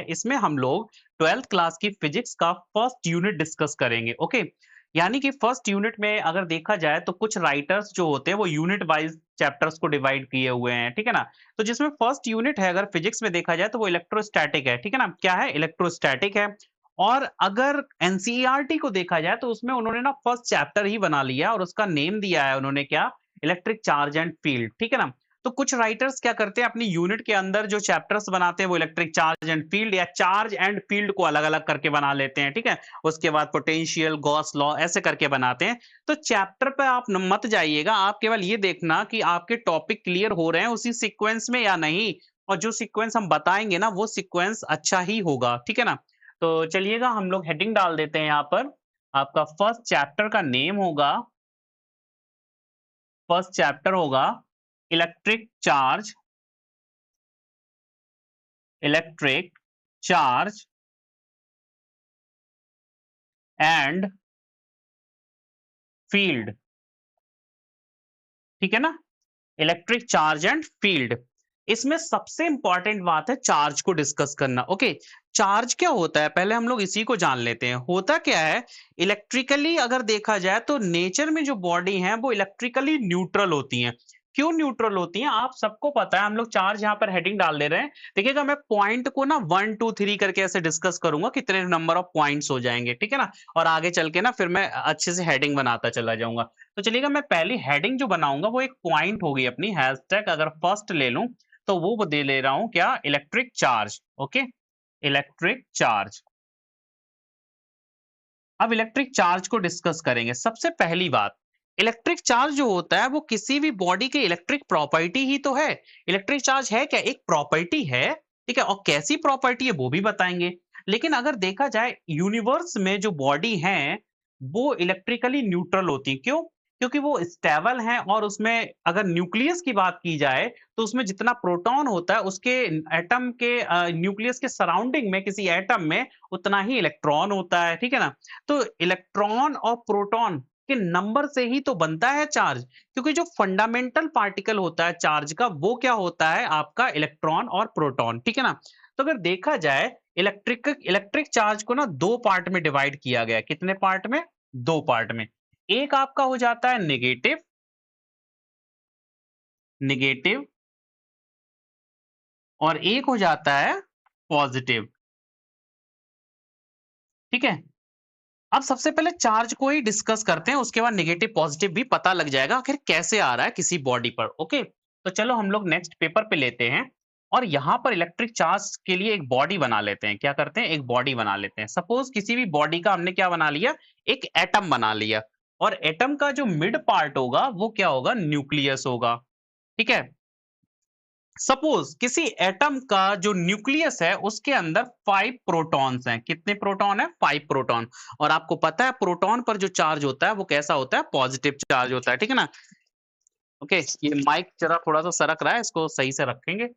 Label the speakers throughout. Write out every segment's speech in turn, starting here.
Speaker 1: इसमें हम लोग 12th क्लास की फिजिक्स का फर्स्ट यूनिट डिस्कस करेंगे। ओके, यानी कि फर्स्ट यूनिट में अगर देखा जाए तो कुछ राइटर्स जो होते हैं वो यूनिट वाइज चैप्टर्स को डिवाइड किए हुए हैं, ठीक है ना। तो जिसमें फर्स्ट यूनिट है अगर फिजिक्स में देखा जाए तो वो इलेक्ट्रोस्टैटिक है, ठीक है ना। क्या है? इलेक्ट्रोस्टैटिक है। और अगर एनसीईआरटी को देखा जाए तो उसमें उन्होंने ना फर्स्ट चैप्टर ही बना लिया और उसका नेम दिया है उन्होंने क्या? इलेक्ट्रिक चार्ज एंड फील्ड, ठीक है ना। तो कुछ राइटर्स क्या करते हैं अपनी यूनिट के अंदर जो चैप्टर्स बनाते हैं वो इलेक्ट्रिक चार्ज एंड फील्ड या चार्ज एंड फील्ड को अलग-अलग करके बना लेते हैं, ठीक है? उसके बाद पोटेंशियल, गॉस लॉ ऐसे करके बनाते हैं। तो चैप्टर पे आप न मत जाइएगा, आप केवल ये देखना कि आपके टॉपिक क्लियर हो रहे हैं उसी सीक्वेंस में या नहीं, और जो सीक्वेंस हम बताएँगे ना वो सीक्वेंस अच्छा ही होगा, ठीक है ना? तो चलिएगा हम लोग हेडिंग डाल देते हैं यहाँ पर। आपका फर्स्ट चैप्टर होगा इलेक्ट्रिक चार्ज एंड फील्ड, ठीक है ना? Electric charge and field. इसमें सबसे इंपॉर्टेंट बात है चार्ज को डिस्कस करना। ओके, चार्ज क्या होता है पहले हम लोग इसी को जान लेते हैं। होता क्या है? इलेक्ट्रिकली अगर देखा जाए तो नेचर में जो बॉडी है वो इलेक्ट्रिकली न्यूट्रल होती हैं। क्यों न्यूट्रल होती हैं आप सबको पता है। हम लोग चार्ज यहाँ पर हेडिंग डाल दे रहे हैं। देखिएगा मैं पॉइंट को ना 1 2 3 करके ऐसे डिस्कस करूंगा, कितने नंबर ऑफ पॉइंट्स हो जाएंगे, ठीक है ना। और आगे चल के ना फिर मैं अच्छे से हेडिंग बनाता चला जाऊंगा। तो चलिएगा मैं पहली हेडिंग जो बनाऊंगा वो एक पॉइंट होगी अपनी। हैशटैग अगर फर्स्ट ले लूं तो वो दे ले रहा हूं क्या? Electric charge. Okay, electric charge. अब इलेक्ट्रिक चार्ज को डिस्कस करेंगे। सबसे पहली बात, इलेक्ट्रिक चार्ज जो होता है वो किसी भी बॉडी की इलेक्ट्रिक प्रॉपर्टी ही तो है। इलेक्ट्रिक चार्ज है क्या? एक प्रॉपर्टी है, ठीक है। और कैसी प्रॉपर्टी है वो भी बताएंगे। लेकिन अगर देखा जाए यूनिवर्स में जो बॉडी है वो इलेक्ट्रिकली न्यूट्रल होती है। क्यों? क्योंकि वो स्टेबल है और उसमें अगर न्यूक्लियस की बात की जाए तो उसमें जितना प्रोटॉन होता है उसके एटम के न्यूक्लियस के सराउंडिंग में किसी एटम में उतना ही इलेक्ट्रॉन होता है, ठीक है ना। तो इलेक्ट्रॉन और प्रोटॉन के नंबर से ही तो बनता है चार्ज, क्योंकि जो फंडामेंटल पार्टिकल होता है चार्ज का वो क्या होता है? आपका इलेक्ट्रॉन और प्रोटॉन, ठीक है ना। तो अगर देखा जाए इलेक्ट्रिक चार्ज को ना दो पार्ट में डिवाइड किया गया है। कितने पार्ट में? दो पार्ट में। एक आपका हो जाता है नेगेटिव नेगेटिव और एक हो जाता है पॉजिटिव, ठीक है। अब सबसे पहले चार्ज को ही डिस्कस करते हैं, उसके बाद नेगेटिव पॉजिटिव भी पता लग जाएगा आखिर कैसे आ रहा है किसी बॉडी पर। ओके, तो चलो हम लोग नेक्स्ट पेपर पे लेते हैं और यहां पर इलेक्ट्रिक चार्ज के लिए एक बॉडी बना लेते हैं। क्या करते हैं? एक बॉडी बना लेते हैं। सपोज किसी भी बॉडी का हमने क्या बना लिया? एक एटम बना लिया। और एटम का जो मिड पार्ट होगा वो क्या होगा? न्यूक्लियस होगा, ठीक है। सपोज किसी एटम का जो न्यूक्लियस है उसके अंदर 5 प्रोटॉन्स हैं। कितने प्रोटॉन है? 5 प्रोटॉन। और आपको पता है प्रोटॉन पर जो चार्ज होता है वो कैसा होता है? पॉजिटिव चार्ज होता है, ठीक है ना। ओके, ये माइक जरा थोड़ा सा सरक रहा है, इसको सही से रखेंगे।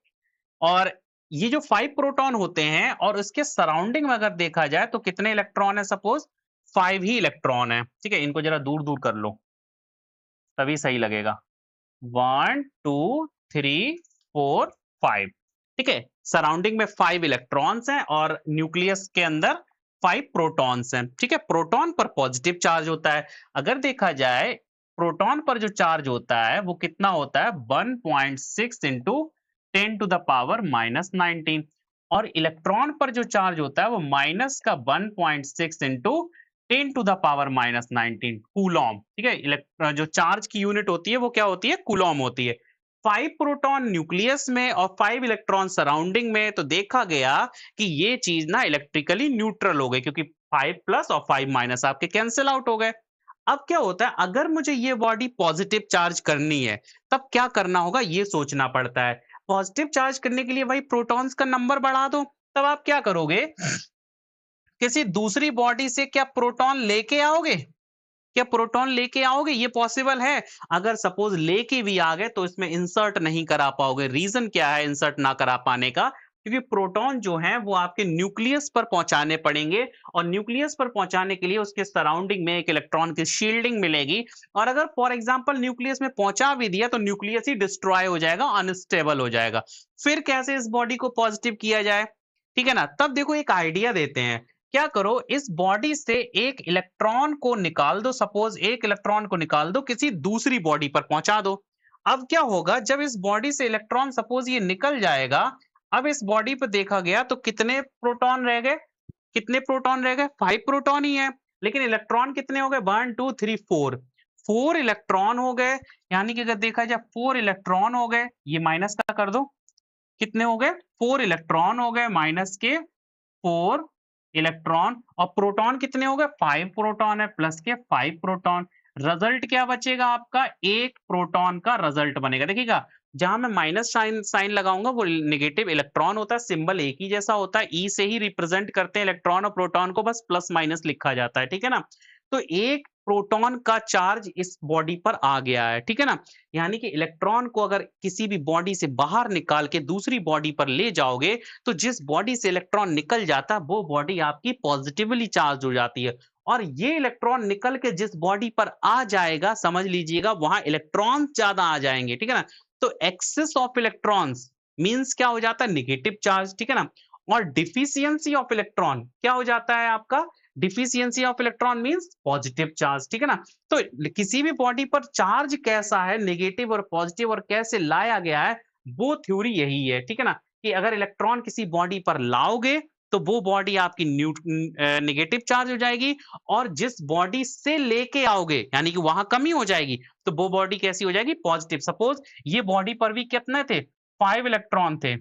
Speaker 1: और ये जो 5 प्रोटॉन होते हैं और इसके सराउंडिंग में अगर देखा जाए तो कितने इलेक्ट्रॉन है? सपोज 5 ही इलेक्ट्रॉन है, ठीक है। इनको जरा दूर दूर कर लो तभी सही लगेगा। 1 2 3 4 5, ठीक है। सराउंडिंग में 5 इलेक्ट्रॉन्स हैं और न्यूक्लियस के अंदर 5 प्रोटॉन्स हैं, ठीक है। प्रोटॉन पर पॉजिटिव चार्ज होता है। अगर देखा जाए प्रोटॉन पर जो चार्ज होता है वो कितना होता है? 1.6 into 10 to the power minus 19। और इलेक्ट्रॉन पर जो चार्ज होता है वो माइनस का 1.6 into 10 to the power minus 19 coulomb, ठीक है। जो चार्ज की यूनिट होती है वो क्या होती है? कूलॉम होती है। 5 प्रोटॉन न्यूक्लियस में और 5 इलेक्ट्रॉन सराउंडिंग में, तो देखा गया कि ये चीज ना इलेक्ट्रिकली न्यूट्रल हो गई, क्योंकि 5 प्लस और 5 माइनस आपके कैंसिल आउट हो गए। अब क्या होता है अगर मुझे ये बॉडी पॉजिटिव चार्ज करनी है तब क्या करना होगा? ये सोचना पड़ता है। पॉजिटिव चार्ज करने के लिए वही प्रोटॉन्स का नंबर बढ़ा दो। तब आप क्या करोगे? किसी दूसरी बॉडी से क्या प्रोटॉन लेके आओगे? क्या प्रोटॉन लेके आओगे? ये पॉसिबल है? अगर सपोज लेके भी आ गए तो इसमें इंसर्ट नहीं करा पाओगे। रीजन क्या है इंसर्ट ना करा पाने का? क्योंकि प्रोटॉन जो है वो आपके न्यूक्लियस पर पहुंचाने पड़ेंगे और न्यूक्लियस पर पहुंचाने के लिए उसके सराउंडिंग में एक इलेक्ट्रॉन की शील्डिंग मिलेगी। और अगर फॉर एग्जांपल न्यूक्लियस में पहुंचा भी दिया तो न्यूक्लियस ही डिस्ट्रॉय हो जाएगा, अनस्टेबल हो जाएगा। फिर कैसे इस बॉडी को पॉजिटिव किया जाए? ठीक है ना? तब देखो एक आइडिया देते हैं। क्या करो, इस बॉडी से एक इलेक्ट्रॉन को निकाल दो, सपोज़ एक इलेक्ट्रॉन को निकाल दो, किसी दूसरी बॉडी पर पहुँचा दो। अब क्या होगा, जब इस बॉडी से इलेक्ट्रॉन सपोज़ ये निकल जाएगा, अब इस बॉडी पे देखा गया तो कितने प्रोटॉन रह गए? कितने प्रोटॉन रह गए? 5 प्रोटॉन ही है। लेकिन इलेक्ट्रॉन कितने हो गए? 1, 2, 3, 4 4 इलेक्ट्रॉन हो गए। यानी कि अगर देखा जाए 4 इलेक्ट्रॉन हो गए, ये माइनस का कर दो। कितने हो गए? 4 इलेक्ट्रॉन हो गए माइनस के 4 इलेक्ट्रॉन, और प्रोटॉन कितने हो गए? 5 प्रोटॉन है, प्लस के 5 प्रोटॉन। रिजल्ट क्या बचेगा आपका? 1 प्रोटॉन का रिजल्ट बनेगा। देखिएगा, जहां मैं माइनस साइन साइन लगाऊंगा वो नेगेटिव इलेक्ट्रॉन होता है, सिंबल एक ही जैसा होता है, ई से ही रिप्रेजेंट करते हैं इलेक्ट्रॉन और प्रोटॉन को, बस प्लस माइनस लिखा जाता है, ठीक है ना? तो एक प्रोटॉन का चार्ज इस बॉडी पर आ गया है, ठीक है ना? यानी कि इलेक्ट्रॉन को अगर किसी भी बॉडी से बाहर निकाल के दूसरी बॉडी पर ले जाओगे, तो जिस बॉडी से इलेक्ट्रॉन निकल जाता है वो बॉडी आपकी पॉजिटिवली चार्ज हो जाती है, और ये इलेक्ट्रॉन निकल के जिस बॉडी पर आ जाएगा, समझ लीजिएगा वहां इलेक्ट्रॉन ज्यादा आ जाएंगे, ठीक है ना? तो एक्सेस ऑफ इलेक्ट्रॉन्स मींस क्या हो जाता है? नेगेटिव चार्ज, ठीक है ना? और डिफिशियंसी ऑफ इलेक्ट्रॉन क्या हो जाता है आपका? Deficiency of electron means positive charge, ठीक है ना? तो किसी भी बॉडी पर चार्ज कैसा है, नेगेटिव और पॉजिटिव, और कैसे लाया गया है, वो थ्योरी यही है, ठीक है ना? कि अगर इलेक्ट्रॉन किसी बॉडी पर लाओगे तो वो बॉडी आपकी नेगेटिव चार्ज हो जाएगी, और जिस बॉडी से लेके आओगे यानी कि वहां कमी हो जाएगी, तो वो बॉडी कैसी हो जाएगी? पॉजिटिव। सपोज ये बॉडी पर भी कितने थे? 5 इलेक्ट्रॉन थे।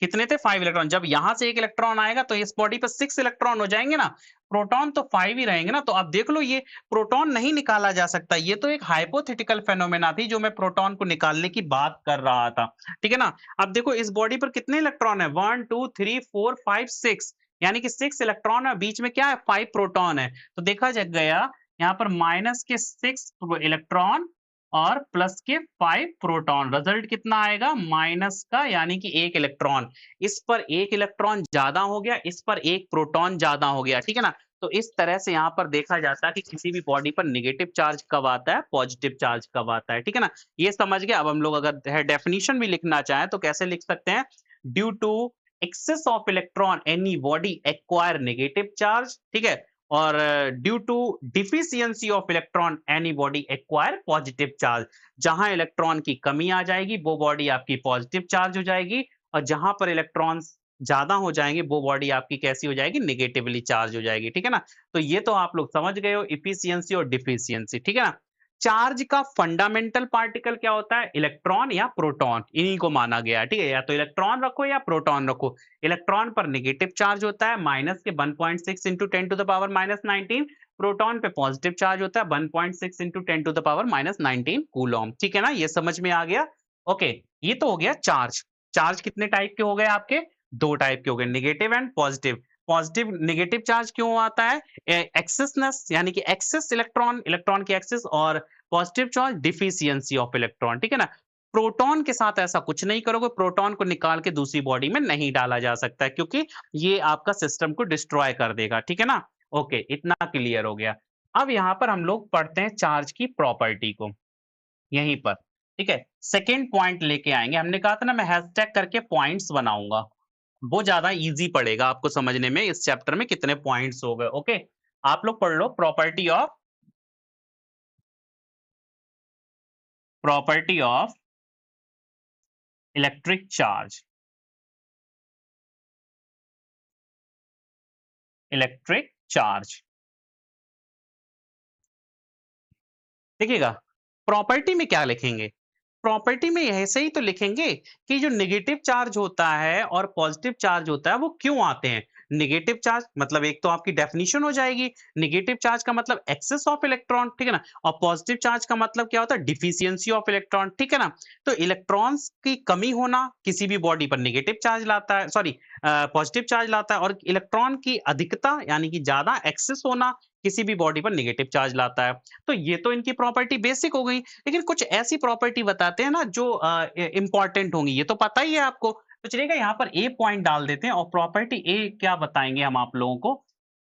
Speaker 1: कितने थे? 5 इलेक्ट्रॉन। जब यहां से एक इलेक्ट्रॉन आएगा तो इस बॉडी पर 6 इलेक्ट्रॉन हो जाएंगे ना, प्रोटॉन तो 5 ही रहेंगे ना। तो अब देख लो, ये प्रोटॉन नहीं निकाला जा सकता, ये तो एक हाइपोथेटिकल फेनोमेना थी जो मैं प्रोटॉन को निकालने की बात कर रहा था, ठीक है ना? अब देखो इस बॉडी पर कितने इलेक्ट्रॉन है? 1, 2, 3, 4, 5, 6, यानी कि 6 इलेक्ट्रॉन है, बीच में क्या है? 5 प्रोटॉन है। तो देखा गया यहाँ पर माइनस के 6 इलेक्ट्रॉन और प्लस के 5 प्रोटॉन। रिजल्ट कितना आएगा? माइनस का, यानी कि 1 इलेक्ट्रॉन। इस पर 1 इलेक्ट्रॉन ज्यादा हो गया, इस पर 1 प्रोटॉन ज्यादा हो गया, ठीक है ना? तो इस तरह से यहाँ पर देखा जाता है कि किसी भी बॉडी पर नेगेटिव चार्ज कब आता है, पॉजिटिव चार्ज कब आता है, ठीक है ना? ये समझ गए। अब हम लोग अगर डेफिनेशन भी लिखना चाहें तो कैसे लिख सकते हैं? Due to excess of electron anybody acquire negative charge, ठीक है? और due to deficiency of electron anybody acquire positive charge. जहां इलेक्ट्रॉन की कमी आ जाएगी वो बॉडी आपकी पॉजिटिव चार्ज हो जाएगी, और जहां पर इलेक्ट्रॉन्स ज्यादा हो जाएंगे वो बॉडी आपकी कैसी हो जाएगी? नेगेटिवली चार्ज हो जाएगी, ठीक है ना? तो ये तो आप लोग समझ गए हो, इफिशियंसी और डिफिशियंसी, ठीक है ना? चार्ज का फंडामेंटल पार्टिकल क्या होता है? इलेक्ट्रॉन या प्रोटॉन, इन्हीं को माना गया है, ठीक है? या तो इलेक्ट्रॉन रखो या प्रोटॉन रखो। इलेक्ट्रॉन पर नेगेटिव चार्ज होता है माइनस के 1.6 into 10 to the power minus 19। Proton पे पॉजिटिव चार्ज होता है 1.6 into 10 to the power minus 19 coulomb, ठीक है ना? ये समझ में आ गया? ओके, ये तो हो गया चार्ज। चार्ज कितने टाइप के हो गए आपके? दो टाइप के हो गए, negative and positive. Positive negative charge क्यों आता है? एक्सेसनेस, यानी कि एक्सेस इलेक्ट्रॉन, इलेक्ट्रॉन की एक्सेस, और positive charge deficiency of electron, ठीक है ना? प्रोटॉन के साथ ऐसा कुछ नहीं करोगे, प्रोटॉन को निकाल के दूसरी बॉडी में नहीं डाला जा सकता है, क्योंकि ये आपका सिस्टम को डिस्ट्रॉय कर देगा, ठीक है ना? ओके, इतना क्लियर हो गया। अब यहाँ पर हम लोग पढ़ते हैं चार्ज की प्रॉपर्टी को, यहीं पर, ठीक है? सेकेंड पॉइंट लेके आएंगे। हमने कहा था ना मैं हैशटैग करके पॉइंट्स बनाऊंगा, वो ज्यादा इजी पड़ेगा आपको समझने में। इस चैप्टर में कितने पॉइंट्स हो गए? ओके, आप लोग पढ़ लो property of electric charge, electric charge. देखिएगा, प्रॉपर्टी में क्या लिखेंगे? प्रॉपर्टी में ऐसे ही तो लिखेंगे कि जो नेगेटिव चार्ज होता है और पॉजिटिव चार्ज होता है वो क्यों आते हैं। नेगेटिव चार्ज मतलब एक तो आपकी डेफिनेशन हो जाएगी, नेगेटिव चार्ज का मतलब एक्सेस ऑफ इलेक्ट्रॉन, ठीक है ना? और पॉजिटिव चार्ज का मतलब क्या होता है? डिफिशियंसी ऑफ इलेक्ट्रॉन, ठीक है ना? तो इलेक्ट्रॉन्स की कमी होना किसी भी बॉडी पर नेगेटिव चार्ज लाता है, सॉरी पॉजिटिव चार्ज लाता है, और इलेक्ट्रॉन की अधिकता यानी कि ज्यादा एक्सेस होना किसी भी बॉडी पर नेगेटिव चार्ज लाता है। तो ये तो इनकी प्रॉपर्टी बेसिक हो गई, लेकिन कुछ ऐसी प्रॉपर्टी बताते हैं ना जो इंपॉर्टेंट होंगी, ये तो पता ही है आपको। तो चलिएगा यहाँ पर ए पॉइंट डाल देते हैं, और प्रॉपर्टी ए क्या बताएंगे हम आप लोगों को?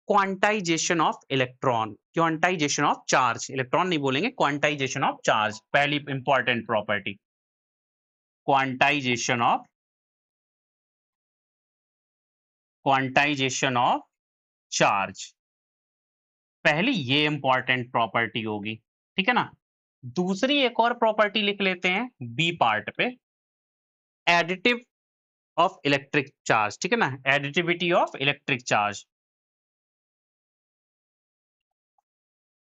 Speaker 1: Quantization of electron, quantization of charge, electron नहीं बोलेंगे, क्वांटाइजेशन ऑफ चार्ज पहली important property. Quantization of quantization of charge. पहली ये इंपॉर्टेंट प्रॉपर्टी होगी, ठीक है ना? दूसरी एक और प्रॉपर्टी लिख लेते हैं बी पार्ट पे, एडिटिव ऑफ इलेक्ट्रिक चार्ज, ठीक है ना? Additivity of electric charge,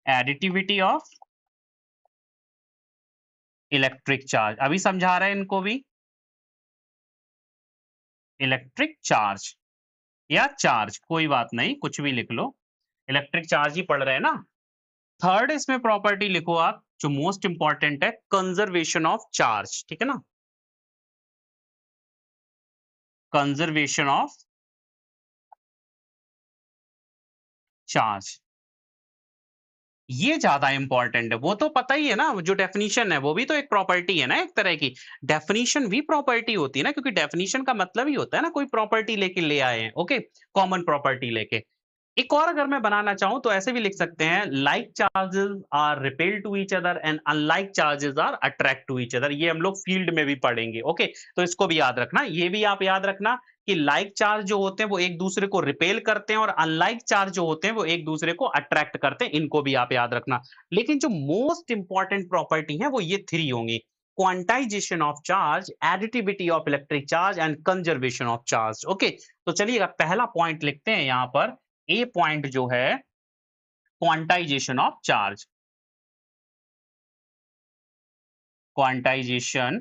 Speaker 1: additivity of electric charge. अभी समझा रहे हैं इनको भी, इलेक्ट्रिक चार्ज या चार्ज, कोई बात नहीं, कुछ भी लिख लो, इलेक्ट्रिक चार्ज ही पढ़ रहे हैं ना। थर्ड इसमें प्रॉपर्टी लिखो आप, जो मोस्ट इंपॉर्टेंट है, कंजर्वेशन ऑफ चार्ज, ठीक है ना? कंजर्वेशन ऑफ चार्ज, ये ज्यादा इंपॉर्टेंट है। वो तो पता ही है ना, जो डेफिनेशन है वो भी तो एक प्रॉपर्टी है ना, एक तरह की डेफिनेशन भी प्रॉपर्टी होती है ना, क्योंकि डेफिनेशन का मतलब ही होता है ना कोई प्रॉपर्टी लेके ले आए हैं, ओके, कॉमन प्रॉपर्टी लेके। एक और अगर मैं बनाना चाहूं तो ऐसे भी लिख सकते हैं, like charges are repel to each other and unlike charges are attract to each other. ये हम लोग फील्ड में भी पढ़ेंगे, ओके, तो इसको भी याद रखना। ये भी आप याद रखना कि लाइक चार्ज जो होते हैं वो एक दूसरे को रिपेल करते हैं और अनलाइक चार्ज जो होते हैं वो एक दूसरे को अट्रैक्ट करते हैं, इनको भी आप याद रखना। लेकिन जो मोस्ट इंपॉर्टेंट प्रॉपर्टी है वो ये थ्री होंगी, quantization of charge, additivity of electric charge and conservation of charge, okay. तो चलिए पहला पॉइंट लिखते हैं यहां पर, ए पॉइंट जो है quantization of charge, quantization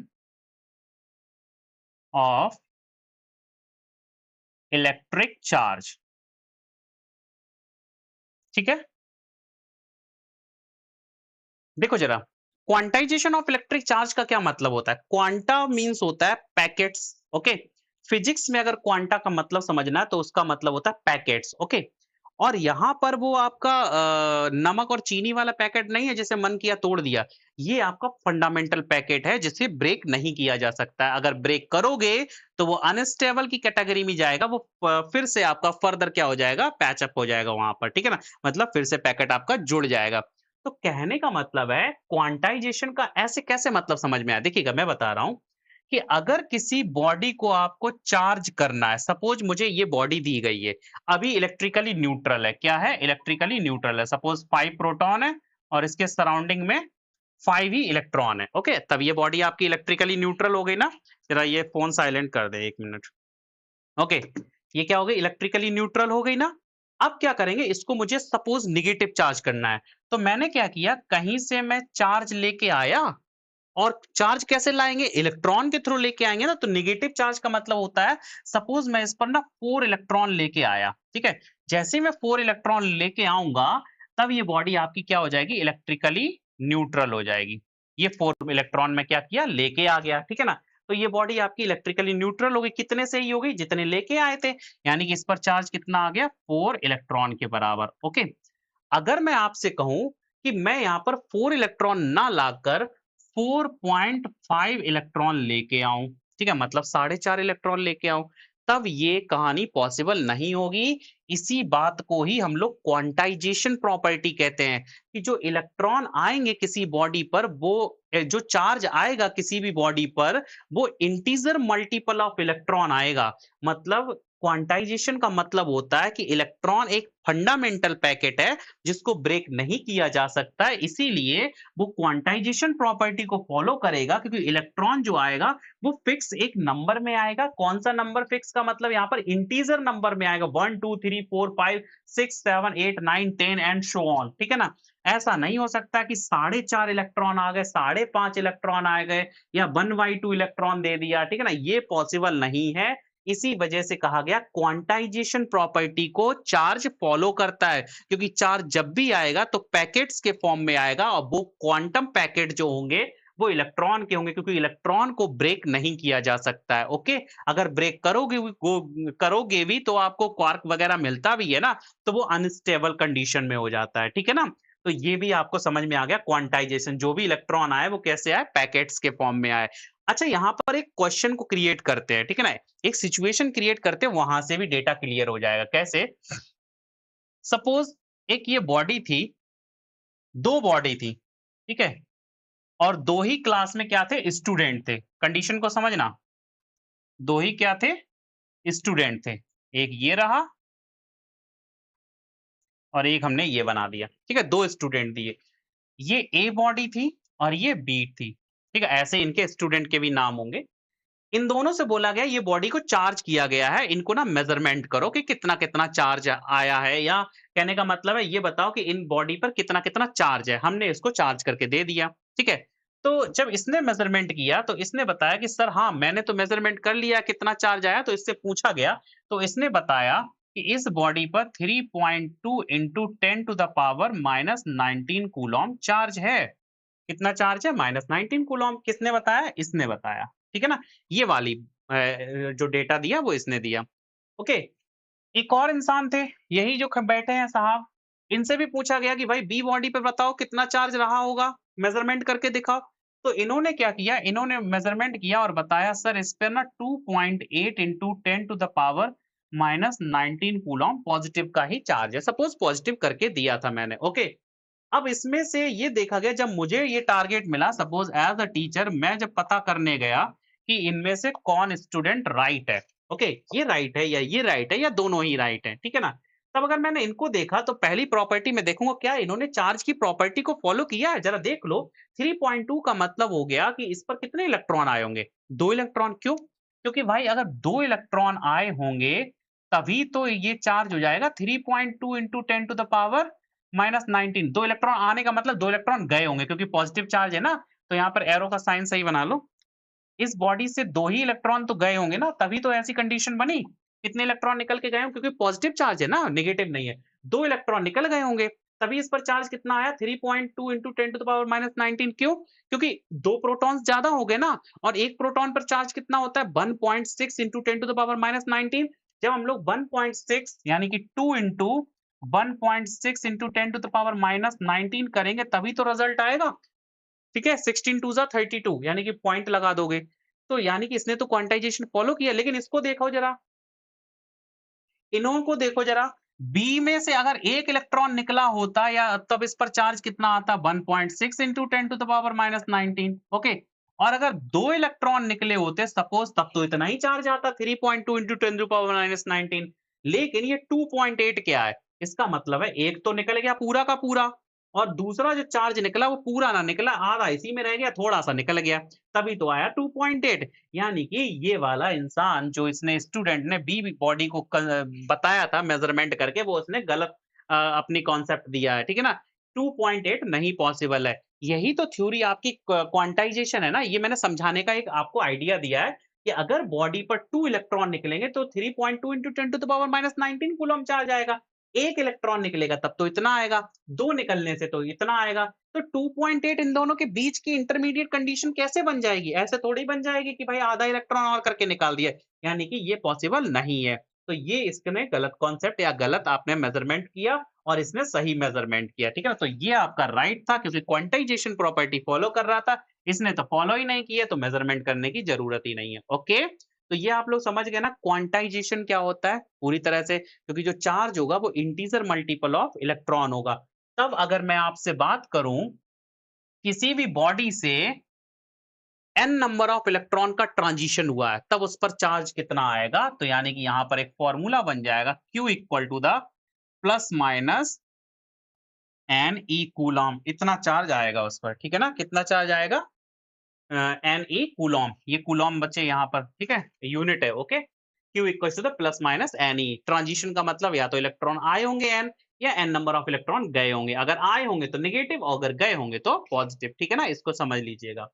Speaker 1: of electric charge, ठीक है। देखो जरा, क्वांटाइजेशन ऑफ इलेक्ट्रिक चार्ज का क्या मतलब होता है? क्वांटा मींस होता है पैकेट्स, ओके। फिजिक्स में अगर क्वांटा का मतलब समझना है तो उसका मतलब होता है पैकेट्स, ओके। और यहां पर वो आपका नमक और चीनी वाला पैकेट नहीं है जिसे मन किया तोड़ दिया। ये आपका फंडामेंटल पैकेट है जिसे ब्रेक नहीं किया जा सकता है। अगर ब्रेक करोगे तो वो अनस्टेबल की कैटेगरी में जाएगा, वो फिर से आपका फर्दर क्या हो जाएगा, पैचअप हो जाएगा वहां पर, ठीक है ना? मतलब फिर से पैकेट आपका जुड़ जाएगा। तो कहने का मतलब है क्वांटाइजेशन का ऐसे कैसे मतलब समझ में आया, देखिएगा मैं बता रहा हूं कि अगर किसी बॉडी को आपको चार्ज करना है, सपोज मुझे ये बॉडी दी गई है, अभी इलेक्ट्रिकली न्यूट्रल है, क्या है, इलेक्ट्रिकली न्यूट्रल है, सपोज 5 प्रोटॉन है और इसके सराउंडिंग में 5 ही इलेक्ट्रॉन है, ओके, तब ये बॉडी आपकी इलेक्ट्रिकली न्यूट्रल हो गई ना। जरा ये फोन साइलेंट कर दे, एक मिनट, ओके। ये क्या हो गई, इलेक्ट्रिकली न्यूट्रल हो गई ना। अब क्या करेंगे, इसको मुझे सपोज निगेटिव चार्ज करना है, तो मैंने क्या किया, कहीं से मैं चार्ज लेके आया, और चार्ज कैसे लाएंगे, इलेक्ट्रॉन के थ्रू लेके आएंगे ना। तो नेगेटिव चार्ज का मतलब होता है, सपोज मैं इस पर ना 4 इलेक्ट्रॉन लेके आया, ठीक है। जैसे ही मैं 4 इलेक्ट्रॉन लेके आऊंगा, तब ये बॉडी आपकी क्या हो जाएगी, इलेक्ट्रिकली न्यूट्रल हो जाएगी। ये 4 इलेक्ट्रॉन में क्या किया, लेके आ गया, ठीक है ना। तो ये बॉडी आपकी इलेक्ट्रिकली न्यूट्रल हो गई, कितने से ही हो गई, जितने लेके आए थे, यानी कि इस पर चार्ज कितना आ गया, 4 इलेक्ट्रॉन के बराबर, ओके। अगर मैं आपसे कहूं कि मैं यहाँ पर 4 इलेक्ट्रॉन ना लाकर 4.5 इलेक्ट्रॉन लेके आऊं, ठीक है, मतलब 4.5 इलेक्ट्रॉन लेके आऊं, तब ये कहानी पॉसिबल नहीं होगी। इसी बात को ही हम लोग क्वांटाइजेशन प्रॉपर्टी कहते हैं, कि जो इलेक्ट्रॉन आएंगे किसी बॉडी पर, वो जो चार्ज आएगा किसी भी बॉडी पर, वो इंटीजर मल्टीपल ऑफ इलेक्ट्रॉन आएगा। मतलब क्वांटाइजेशन का मतलब होता है कि इलेक्ट्रॉन एक फंडामेंटल पैकेट है जिसको ब्रेक नहीं किया जा सकता है, इसीलिए वो क्वांटाइजेशन प्रॉपर्टी को फॉलो करेगा, क्योंकि इलेक्ट्रॉन जो आएगा वो फिक्स एक नंबर में आएगा। कौन सा नंबर फिक्स का मतलब, यहाँ पर इंटीजर नंबर में आएगा, 1 2 3 4 5 6 7 8 9 10 एंड सो ऑन, ठीक है ना। ऐसा नहीं हो सकता कि 4.5 इलेक्ट्रॉन आ गए, 5.5 इलेक्ट्रॉन आ गए, या 1/2 इलेक्ट्रॉन दे दिया, ठीक है ना, ये पॉसिबल नहीं है। इसी वजह से कहा गया क्वांटाइजेशन प्रॉपर्टी को चार्ज फॉलो करता है, क्योंकि चार्ज जब भी आएगा तो पैकेट्स के फॉर्म में आएगा, और वो क्वांटम पैकेट जो होंगे वो इलेक्ट्रॉन के होंगे, क्योंकि इलेक्ट्रॉन को ब्रेक नहीं किया जा सकता है, ओके। अगर ब्रेक करोगे भी तो आपको क्वार्क वगैरह मिलता भी है ना, तो वो अनस्टेबल कंडीशन में हो जाता है, ठीक है ना। तो ये भी आपको समझ में आ गया, क्वांटाइजेशन, जो भी इलेक्ट्रॉन आए वो कैसे आए, पैकेट्स के फॉर्म में आए। अच्छा, यहाँ पर एक क्वेश्चन को क्रिएट करते हैं, ठीक है ना, एक सिचुएशन क्रिएट करते हैं, वहां से भी डेटा क्लियर हो जाएगा। कैसे, सपोज एक ये बॉडी थी, दो बॉडी थी, ठीक है, और दो ही क्लास में क्या थे, स्टूडेंट थे। कंडीशन को समझना, दो ही क्या थे, स्टूडेंट थे। एक ये रहा और एक हमने ये बना दिया, ठीक है? 2 स्टूडेंट दिए। ये ए बॉडी थी और ये बी थी, ठीक है? ऐसे इनके स्टूडेंट के भी नाम होंगे। इन दोनों से बोला गया ये बॉडी को चार्ज किया गया है, इनको ना मेज़रमेंट करो कि कितना-कितना चार्ज आया है, या कहने का मतलब है ये बताओ कि इन बॉडी पर कितना-कितना चार्ज है। हमने इसको चार्ज करके दे दिया, ठीक है? तो जब इसने मेज़रमेंट किया तो इसने बताया कि सर हाँ, मैंने तो मेज़रमेंट कर लिया कितना चार्ज आया, तो इससे पूछा गया तो इसने बताया कि इस बॉडी पर 3.2 into 10 to the power -19 coulomb charge है। कितना चार्ज है? -19 कूलम्ब। किसने बताया? इसने बताया। ठीक है ना? ये वाली जो डेटा दिया वो इसने दिया। ओके, एक और इंसान थे, यही जो बैठे हैं साहब, इनसे भी पूछा गया कि भाई बी बॉडी पे बताओ कितना चार्ज रहा होगा? मेज़रमेंट करके दिखाओ। तो इन्होंने क्या किया? इन्होंने मेज़रमेंट किया और बताया सर इस पे ना 2.8 into 10 to the power -19 coulomb positive का ही चार्ज है। सपोज़ पॉज़िटिव करके दिया था मैंने, ओके। अब इसमें से ये देखा गया जब मुझे ये टारगेट मिला, सपोज़ एज़ अ टीचर मैं जब पता करने गया कि इनमें से कौन स्टूडेंट राइट है, ओके, ये राइट है या ये राइट है या दोनों ही राइट हैं, ठीक है ना? तब अगर मैंने इनको देखा तो पहली प्रॉपर्टी मैं देखूँगा क्या इन्होंने चार्ज की प्रॉपर्टी को फ़ॉलो किया है? ज़रा देख लो, 3.2 का मतलब हो गया कि इस पर कितने इलेक्ट्रॉन आए होंगे? 2 इलेक्ट्रॉन, क्यों? क्योंकि भाई अगर 2 इलेक्ट्रॉन आए होंगे, तभी तो ये चार्ज हो जाएगा 3.2 into 10 to the power -19। 2 electron आने का मतलब 2 इलेक्ट्रॉन गए होंगे क्योंकि पॉज़िटिव चार्ज है ना, तो यहाँ पर एरो का साइन सही बना लो। इस बॉडी से 2 ही इलेक्ट्रॉन तो गए होंगे ना, तभी तो ऐसी कंडीशन बनी। कितने इलेक्ट्रॉन निकल के गए हों क्योंकि पॉज़िटिव चार्ज है ना, नेगेटिव नहीं है। 2 इलेक्ट्रॉन निकल गए होंगे, तभी इस पर चार्ज कितना आया 3.2 इंटू 10 टू द पावर -19, क्यों? क्योंकि 2 प्रोटॉन्स ज़्यादा हो गए ना, और 1 प्रोटॉन पर चार्ज कितना होता है 1.6 इंटू 10 टू द पावर -19। जब हम लोग 1.6 यानी कि 2 into 1.6 into 10 to the power -19 करेंगे तभी तो रिज़ल्ट आएगा। ठीक है? 16 टू ज़ा 32 यानी कि पॉइंट लगा दोगे। तो यानी कि इसने तो क्वांटाइज़ेशन फ़ॉलो किया, लेकिन इसको देखो ज़रा, इन्हों को देखो ज़रा, बी में से अगर 1 इलेक्ट्रॉन निकला होता या तब इस पर चार्ज कितना आता 1.6 into 10 to the power -19, okay? और अगर 2 इलेक्ट्रॉन निकले होते सपोज़, तब तो इतना ही चार्ज आता 3.2 इंटू 10 टू द पावर -19। लेकिन ये 2.8 क्या है? इसका मतलब है 1 तो निकल गया पूरा का पूरा, और दूसरा जो चार्ज निकला वो पूरा ना निकला, आधा इसी में रह गया, थोड़ा-सा निकल गया, तभी तो आया 2.8। यानी कि ये वाला इंसान जो इसने स्टूडेंट ने बी बॉडी को बताया था मेज़रमेंट करके, वो उसने गलत अपनी कॉन्सेप्ट दिया है, ठीक है ना? 2.8 नहीं पॉसिबल है। यही तो थ्योरी आपकी क्वांटाइजेशन है ना, ये मैंने समझाने का एक आपको आइडिया दिया है कि अगर बॉडी पर 2 इलेक्ट्रॉन निकलेंगे तो 3.2 into 10 to the power -19 coulomb charge आएगा। 1 इलेक्ट्रॉन निकलेगा तब तो इतना आएगा, 2 निकलने से तो इतना आएगा। तो 2.8 इन दोनों के बीच की इंटरमीडिएट कंडीशन कैसे बन जाएगी? ऐसे थोड़ी बन जाएगी कि भाई आधा इलेक्ट्रॉन और करके निकाल दिया, यानी कि ये पॉसिबल नहीं है। तो ये इसने गलत कॉन्सेप्ट या गलत आपने मेज़रमेंट किया और इसने सही मेज़रमेंट किया, ठीक है ना? तो ये आपका राइट था क्योंकि क्वांटाइजेशन प्रॉपर्टी फ़ॉलो कर रहा था, इसने तो फ़ॉलो ही नहीं किया, तो मेज़रमेंट करने की ज़रूरत ही नहीं है, ओके? तो ये आप लोग समझ गए ना क्वांटाइजेशन क्या होता है पूरी तरह से, क्योंकि जो चार्ज होगा वो इंटीजर मल्टीपल ऑफ इलेक्ट्रॉन होगा। तब अगर मैं आपसे बात करूँ किसी भी बॉडी से n नंबर ऑफ इलेक्ट्रॉन का ट्रांजिशन हुआ है, तब उस पर चार्ज कितना आएगा? तो यानी कि यहाँ पर एक फ़ॉर्मूला बन जाएगा Q equal to the plus minus n e coulomb, इतना चार्ज आएगा उस पर, ठीक है ना? कितना चार्ज आएगा? एन ई कूलॉम, ये कूलॉम बच्चे यहाँ पर, ठीक है? यूनिट है, okay? Q equals to the plus minus N E. Transition का मतलब या तो इलेक्ट्रॉन आए होंगे n, या n नंबर ऑफ इलेक्ट्रॉन गए होंगे। अगर आए होंगे तो नेगेटिव और अगर गए होंगे तो पॉजिटिव, ठीक है ना? इसको समझ लीजिएगा।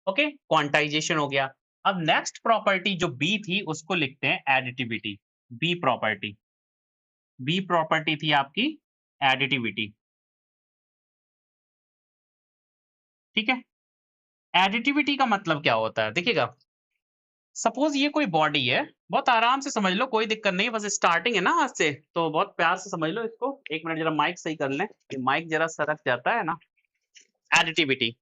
Speaker 1: ओके? क्वांटाइजेशन हो गया। अब नेक्स्ट प्रॉपर्टी जो B थी उसको लिखते हैं additivity, B property. B property थी आपकी एडिटिविटी, ठीक है? एडिटिविटी का मतलब क्या होता है? देखिएगा, सपोज़ ये कोई बॉडी है, बहुत आराम से समझ लो, कोई दिक्कत नहीं है, बस स्टार्टिंग है ना आज से, तो बहुत प्यार से समझ लो इसको। 1 मिनट ज़रा माइक सही कर लें, ये माइक ज़रा सरक जाता है ना। एडिटिविटी,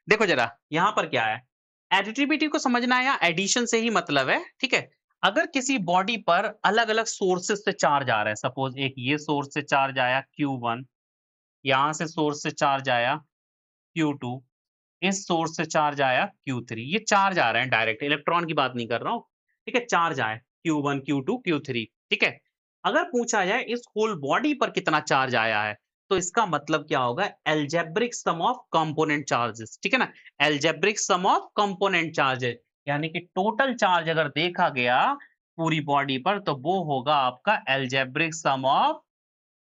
Speaker 1: देखो ज़रा, यहाँ पर क्या है? एडिटिविटी को समझना है या एडिशन से ही मतलब है, ठीक है? अगर किसी बॉडी पर अलग-अलग सोर्सेज़ से चार्ज आ रहा है, सपोज़ एक ये सोर्स से चार्ज आया Q1, यहाँ से सोर्स से चार्ज आया Q2, इस सोर्स से चार्ज आया Q3, ये चार्ज आ रहे हैं डायरेक्ट, इलेक्ट्रॉन की बात नहीं कर रहा हूँ, ठीक है? चार्ज आए। Q1, Q2, Q3, ठीक है? अगर पूछा जाए इस होल बॉडी पर कितना चार्ज आया है, तो इसका मतलब क्या होगा? Algebraic sum of component charges, ठीक है ना? Algebraic sum of component charges, यानी कि टोटल चार्ज अगर देखा गया पूरी बॉडी पर, तो वो होगा आपका algebraic sum of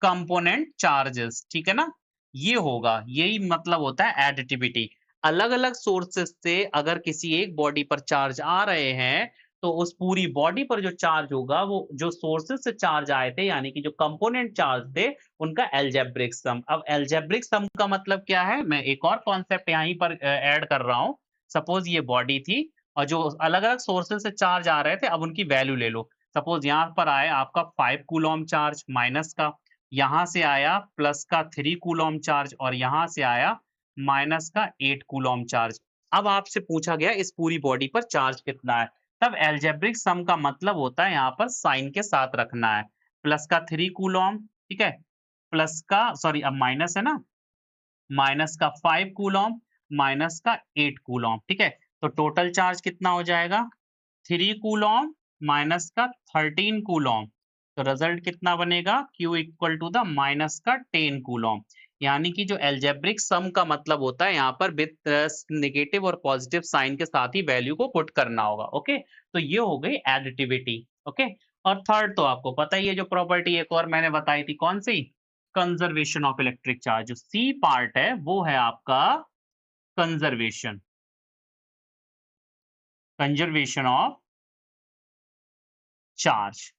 Speaker 1: component charges, ठीक है ना? ये होगा, यही मतलब होता है एडिटिविटी। अलग-अलग सोर्सेस से अगर किसी एक बॉडी पर चार्ज आ रहे हैं, तो उस पूरी बॉडी पर जो चार्ज होगा, वो जो सोर्सेस से चार्ज आए थे, यानी कि जो कंपोनेंट चार्ज थे, उनका अलजेब्रिक सम। अब अलजेब्रिक सम का मतलब क्या है? मैं एक और कॉन्सेप्ट यहीं पर ऐड कर रहा हूँ। सपोज़ ये बॉडी थी और जो अलग-अलग सोर्सेस से चार्ज आ रहे थे, अब उनकी वैल्यू ले लो। सपोज़ यहाँ पर आया आपका 5 कूलम्ब चार्ज माइनस का, यहाँ से आया प्लस का 3 कूलम्ब चार्ज और यहाँ से आया माइनस का 8 कूलम्ब चार्ज। अब आपसे पूछा गया इस पूरी बॉडी पर चार्ज कितना है? तब अलजेब्रिक सम का मतलब होता है यहाँ पर साइन के साथ रखना है। प्लस का 3 कूलम्ब, ठीक है? प्लस का सॉरी अब माइनस है ना? माइनस का 5 कूलम्ब, माइनस का 8 कूलम्ब, ठीक है? तो टोटल चार्ज कितना हो जाएगा? 3 कूलम्ब माइनस का 13 कूलम्ब। तो रिजल्ट कितना बनेगा? Q equal to the minus का 10 कूलम्ब। यानी कि जो अलजेब्रिक सम का मतलब होता है यहाँ पर विथ नेगेटिव और पॉजिटिव साइन के साथ ही वैल्यू को पुट करना होगा। ओके, तो ये हो गई एडिटिविटी। ओके, और थर्ड तो आपको पता ही है, जो प्रॉपर्टी एक और मैंने बताई थी, कौन सी? Conservation of electric charge. जो सी पार्ट है वो है आपका कंजर्वेशन, कंजर्वेशन ऑफ चार्ज।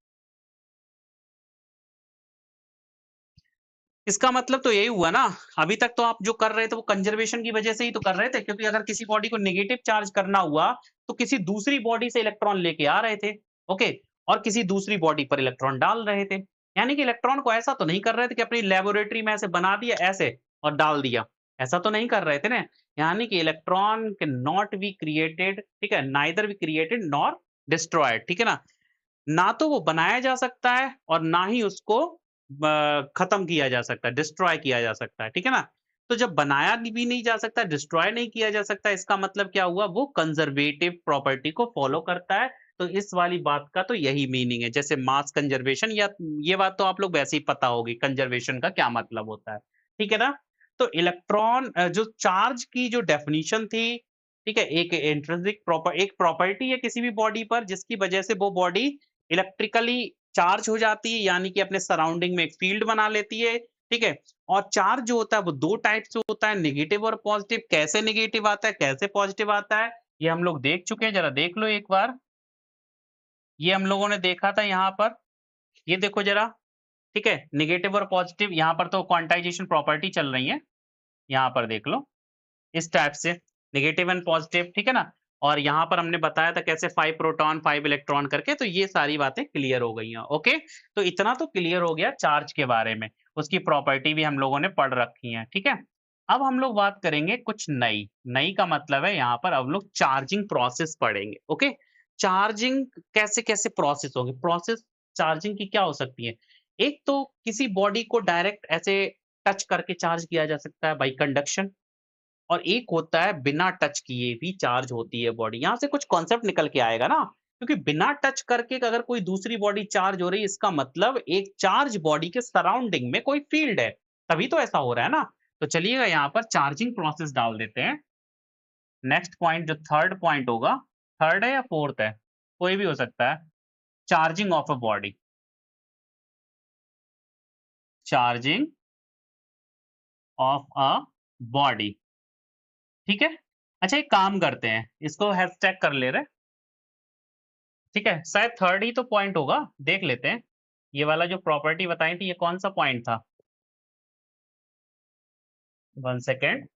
Speaker 1: इसका मतलब तो यही हुआ ना, अभी तक तो आप जो कर रहे थे वो कंजर्वेशन की वजह से ही तो कर रहे थे, क्योंकि अगर किसी बॉडी को नेगेटिव चार्ज करना हुआ, तो किसी दूसरी बॉडी से इलेक्ट्रॉन लेके आ रहे थे, ओके? और किसी दूसरी बॉडी पर इलेक्ट्रॉन डाल रहे थे। यानी कि इलेक्ट्रॉन को ऐसा तो नहीं कर रहे थे कि अपनी लैबोरेटरी में ऐसे बना दिया ऐसे और डाल दिया, ऐसा तो नहीं कर रहे थे ना। यानी कि electron can not be created, ठीक है? Neither be created nor destroyed, ठीक है ना? ना तो वो बनाया जा सकता है और ना ही उसको खत्म किया जा सकता है, डिस्ट्रॉय किया जा सकता है, ठीक है ना? तो जब बनाया भी नहीं जा सकता, डिस्ट्रॉय नहीं किया जा सकता, इसका मतलब क्या हुआ? वो कंजर्वेटिव प्रॉपर्टी को फॉलो करता है। तो इस वाली बात का तो यही मीनिंग है। जैसे मास कंजर्वेशन, या ये बात तो आप लोग वैसे ही पता होगी कंजर्वेशन का क्या मतलब होता है, ठीक है ना? तो इलेक्ट्रॉन जो चार्ज की जो डेफिनिशन थी, ठीक है? एक इंट्रिंसिक एक प्रॉपर्टी है किसी भी बॉडी पर जिसकी वजह से वो बॉडी इलेक्ट्रिकली चार्ज हो जाती है, यानी कि अपने सराउंडिंग में एक फील्ड बना लेती है, ठीक है? और चार्ज जो होता है वो 2 टाइप से होता है, नेगेटिव और पॉजिटिव। कैसे नेगेटिव आता है, कैसे पॉजिटिव आता है, ये हम लोग देख चुके हैं, ज़रा देख लो एक बार। ये हम लोगों ने देखा था यहाँ पर, ये देखो ज़रा, ठीक है? नेगेटिव और पॉजिटिव, यहाँ पर तो क्वांटाइजेशन प्रॉपर्टी चल रही है, यहाँ पर देख लो। इस टाइप से नेगेटिव एंड पॉजिटिव, ठीक है ना? और यहाँ पर हमने बताया था कैसे 5 प्रोटॉन 5 इलेक्ट्रॉन करके, तो ये सारी बातें क्लियर हो गई हैं। ओके, तो इतना तो क्लियर हो गया चार्ज के बारे में, उसकी प्रॉपर्टी भी हम लोगों ने पढ़ रखी है, ठीक है? अब हम लोग बात करेंगे कुछ नई। नई का मतलब है यहाँ पर अब लोग चार्जिंग प्रोसेस पढ़ेंगे। ओके, चार्जिंग कैसे कैसे प्रोसेस होगी, प्रोसेस चार्जिंग की क्या हो सकती है? एक तो किसी बॉडी को डायरेक्ट ऐसे टच करके चार्ज किया जा सकता है बाई कंडक्शन, और एक होता है बिना टच किए भी चार्ज होती है बॉडी। यहाँ से कुछ कॉन्सेप्ट निकल के आएगा ना, क्योंकि बिना टच करके अगर कोई दूसरी बॉडी चार्ज हो रही है, इसका मतलब एक चार्ज बॉडी के सराउंडिंग में कोई फील्ड है, तभी तो ऐसा हो रहा है ना। तो चलिएगा यहाँ पर चार्जिंग प्रोसेस डाल देते हैं। नेक्स्ट पॉइंट जो थर्ड पॉइंट होगा, थर्ड है या फोर्थ है, कोई भी हो सकता है। Charging of a body, charging of a body, ठीक है? अच्छा एक काम करते हैं, इसको हैशटैग कर ले रहे, ठीक है? शायद थर्ड ही तो पॉइंट होगा, देख लेते हैं। ये वाला जो प्रॉपर्टी बताई थी, ये कौन-सा पॉइंट था? 1 सेकंड,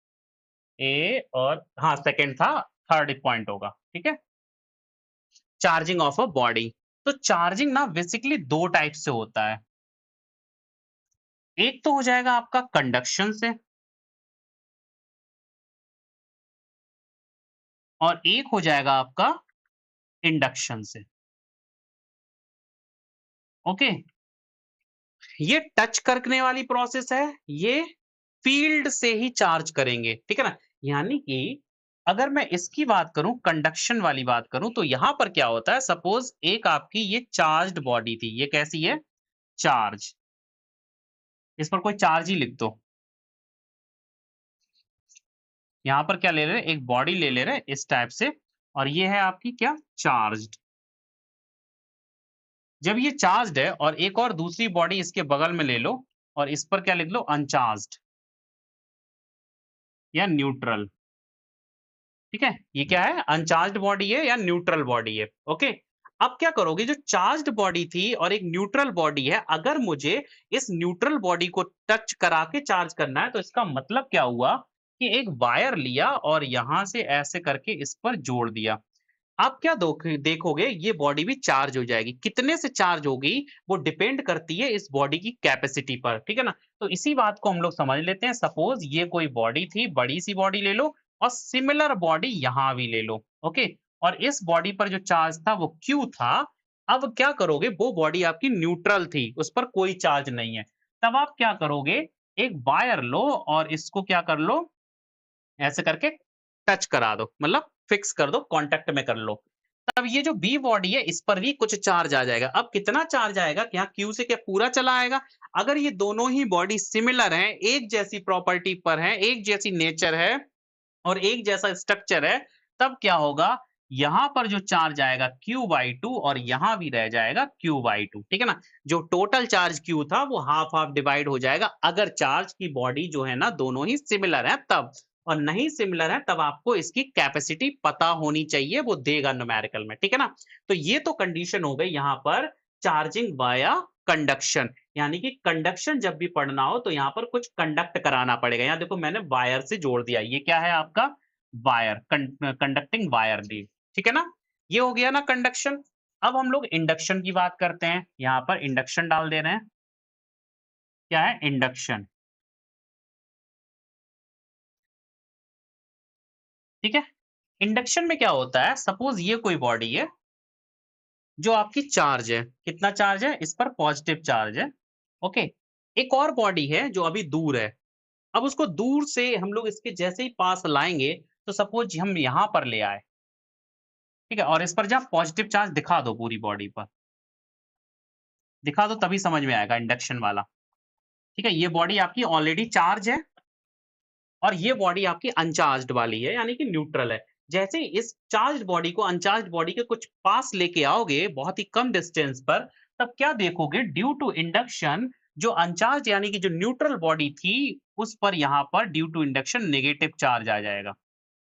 Speaker 1: ए और हाँ, सेकंड था, थर्ड पॉइंट होगा, ठीक है? Charging of a body. तो चार्जिंग ना बेसिकली 2 टाइप से होता है। एक तो हो जाएगा आपका कंडक्शन से और एक हो जाएगा आपका इंडक्शन से, ओके? ये टच करने वाली प्रोसेस है, ये फ़ील्ड से ही चार्ज करेंगे, ठीक है ना? यानी कि अगर मैं इसकी बात करूं, कंडक्शन वाली बात करूं, तो यहां पर क्या होता है, सपोज एक आपकी ये चार्ज्ड बॉडी थी, ये कैसी है, चार्ज, इस पर कोई चार्ज ही लिख दो। यहाँ पर क्या ले रहे हैं, एक बॉडी ले रहे हैं इस टाइप से, और ये है आपकी क्या, चार्ज्ड। जब ये चार्ज्ड है और एक और दूसरी बॉडी इसके बगल में ले लो और इस पर क्या लिख लो, अनचार्ज्ड या न्यूट्रल। ठीक है, ये क्या है, अनचार्ज्ड बॉडी है या न्यूट्रल बॉडी है। ओके, अब क्या करोगे, जो चार्ज्ड बॉडी थी और एक न्यूट्रल बॉडी है, अगर मुझे इस न्यूट्रल बॉडी को टच करा के चार्ज करना है, तो इसका मतलब क्या हुआ कि एक वायर लिया और यहां से ऐसे करके इस पर जोड़ दिया। आप क्या देखोगे, ये बॉडी भी चार्ज हो जाएगी। कितने से चार्ज होगी वो डिपेंड करती है इस बॉडी की कैपेसिटी पर, ठीक है ना। तो इसी बात को हम लोग समझ लेते हैं। सपोज ये कोई बॉडी थी, बड़ी सी बॉडी ले लो और सिमिलर बॉडी यहां भी ले लो। ओके, और इस बॉडी पर जो चार्ज था वो क्यू था। अब क्या करोगे, वो बॉडी आपकी न्यूट्रल थी, उस पर कोई चार्ज नहीं है। तब आप क्या करोगे, एक वायर लो और इसको क्या कर लो, ऐसे करके टच करा दो, मतलब फिक्स कर दो, कांटेक्ट में कर लो। तब ये जो बी बॉडी है इस पर भी कुछ चार्ज आ जाएगा। अब कितना चार्ज आएगा, क्या क्यू से क्या पूरा चला आएगा? अगर ये दोनों ही बॉडी सिमिलर हैं, एक जैसी प्रॉपर्टी पर हैं, एक जैसी नेचर है और एक जैसा स्ट्रक्चर है, तब क्या होगा, यहाँ पर जो चार्ज आएगा Q/2 और यहाँ भी रह जाएगा Q/2, ठीक है ना? जो टोटल चार्ज Q था वो हाफ-हाफ डिवाइड हो जाएगा, अगर चार्ज की बॉडी जो है ना दोनों ही सिमिलर है तब। और नहीं सिमिलर है तब आपको इसकी कैपेसिटी पता होनी चाहिए, वो देगा न्यूमेरिकल में, ठीक है ना? तो ये तो कंडीशन हो गई यहाँ पर चार्जिंग वाया कंडक्शन, यानी कि कंडक्शन जब भी पढ़ना हो तो यहाँ पर कुछ कंडक्ट कराना पड़ेगा। यहाँ देखो मैंने वायर से जोड़ दिया, ये क्या है आपका, वायर, कंडक्टिंग वायर ली, ठीक है ना? ये हो गया ना कंडक्शन। अब हम लोग इंडक्शन की बात करते हैं, यहाँ पर इंडक्शन डाल दे रहे हैं। क्या है इंडक्शन, ठीक है। इंडक्शन में क्या होता है, सपोज ये कोई बॉडी है जो आपकी चार्ज है, कितना चार्ज है, इस पर पॉजिटिव चार्ज है। ओके, एक और बॉडी है जो अभी दूर है। अब उसको दूर से हम लोग इसके जैसे ही पास लाएंगे, तो सपोज हम यहाँ पर ले आए, ठीक है, और इस पर जब पॉजिटिव चार्ज दिखा दो पूरी बॉडी पर, दिखा दो तभी समझ में आएगा इंडक्शन वाला। ठीक है, ये बॉडी आपकी ऑलरेडी चार्ज है और ये बॉडी आपकी अनचार्ज्ड वाली है, यानी कि न्यूट्रल है। जैसे ही इस चार्ज्ड बॉडी को अनचार्ज्ड बॉडी के कुछ पास लेके आओगे बहुत ही कम डिस्टेंस पर, तब क्या देखोगे, ड्यू टू इंडक्शन जो अनचार्ज यानी कि जो न्यूट्रल बॉडी थी उस पर यहाँ पर due to induction negative charge आ जाएगा।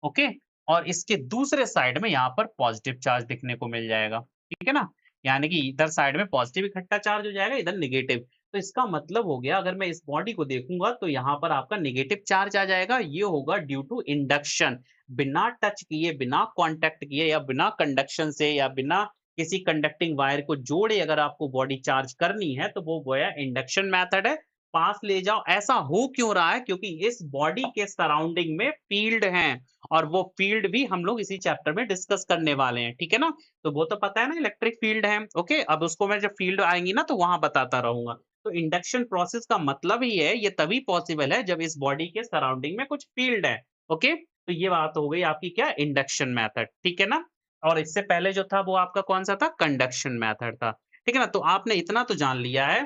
Speaker 1: ओके, और इसके दूसरे साइड में यहाँ पर पॉजिटिव चार्ज दिखने को मिल जाएगा, ठीक है ना? यानी कि इधर साइड में पॉजिटिव इकट्ठा चार्ज हो जाएगा, इधर नेगेटिव। तो इसका मतलब हो गया, अगर मैं इस बॉडी को देखूंगा तो यहाँ पर आपका नेगेटिव चार्ज आ जाएगा, ये होगा ड्यू टू इंडक्शन। बिना टच किए, बिना कांटेक्ट किए या बिना कंडक्शन से या बिना किसी कंडक्टिंग वायर को जोड़े अगर आपको बॉडी चार्ज करनी है तो वो गोया इंडक्शन मेथड है। पास ले जाओ, ऐसा हो क्यों रहा है, क्योंकि इस बॉडी के सराउंडिंग में फील्ड हैं और वो फील्ड भी हम लोग इसी चैप्टर में डिस्कस करने वाले हैं, ठीक है ना? तो वो तो पता है ना, इलेक्ट्रिक फील्ड है। ओके, अब उसको मैं जब फील्ड आएँगी ना तो वहाँ बताता रहूँगा। तो इंडक्शन प्रोसेस का मतलब ही है, ये तभी पॉसिबल है जब इस बॉडी के सराउंडिंग में कुछ फील्ड है। ओके, तो ये बात हो गई आपकी क्या, इंडक्शन मेथड, ठीक है ना? और इससे पहले जो था वो आपका कौन-सा था, कंडक्शन मेथड था। ठीक है ना? तो आपने इतना तो जान लिया है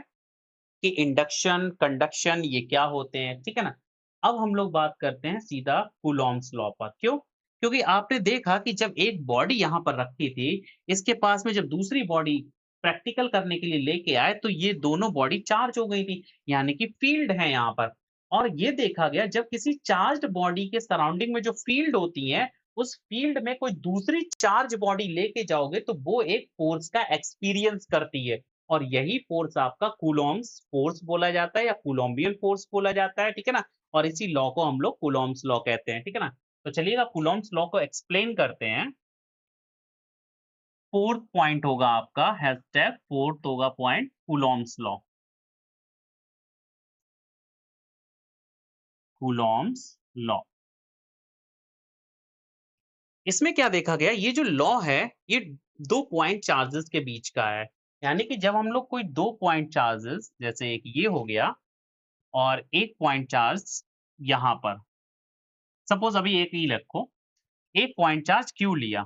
Speaker 1: कि इंडक्शन, कंडक्शन ये क्या होते हैं, ठीक है ना? अब हम लोग बात करते हैं सीधा कूलॉम्स लॉ पर। क्यों? क्योंकि आपने देखा कि जब एक बॉडी यहाँ पर रखी थी, इसके पास में जब दूसरी बॉडी प्रैक्टिकल करने के लिए लेके आए, तो ये दोनों बॉडी चार्ज हो गई थी, यानी कि फ़ील्ड है यहाँ पर। और ये देखा गया जब किसी चार्ज्ड बॉडी के सराउंडिंग में जो फ़ील्ड होती है, उस फ़ील्ड में कोई दूसरी चार्ज बॉडी लेके जाओगे, तो वो एक फ़ोर्स का एक्सपीरियंस करती है। और यही फोर्स आपका कूलॉम्स फोर्स बोला जाता है या कूलॉम्बियन फोर्स बोला जाता है, ठीक है ना? और इसी लॉ को हम लोग कूलॉम्स लॉ कहते हैं, ठीक है ना? तो चलिएगा कूलॉम्स लॉ को एक्सप्लेन करते हैं। फोर्थ पॉइंट होगा आपका, हैशटैग फोर्थ होगा point Coulomb's law, Coulomb's law. इसमें क्या देखा गया, ये जो लॉ है, ये 2 पॉइंट चार्जेस के बीच का है। यानी कि जब हम लोग कोई 2 पॉइंट चार्जेस, जैसे एक ये हो गया और एक पॉइंट चार्ज यहाँ पर, सपोज़ अभी एक ही रखो, एक पॉइंट चार्ज Q लिया,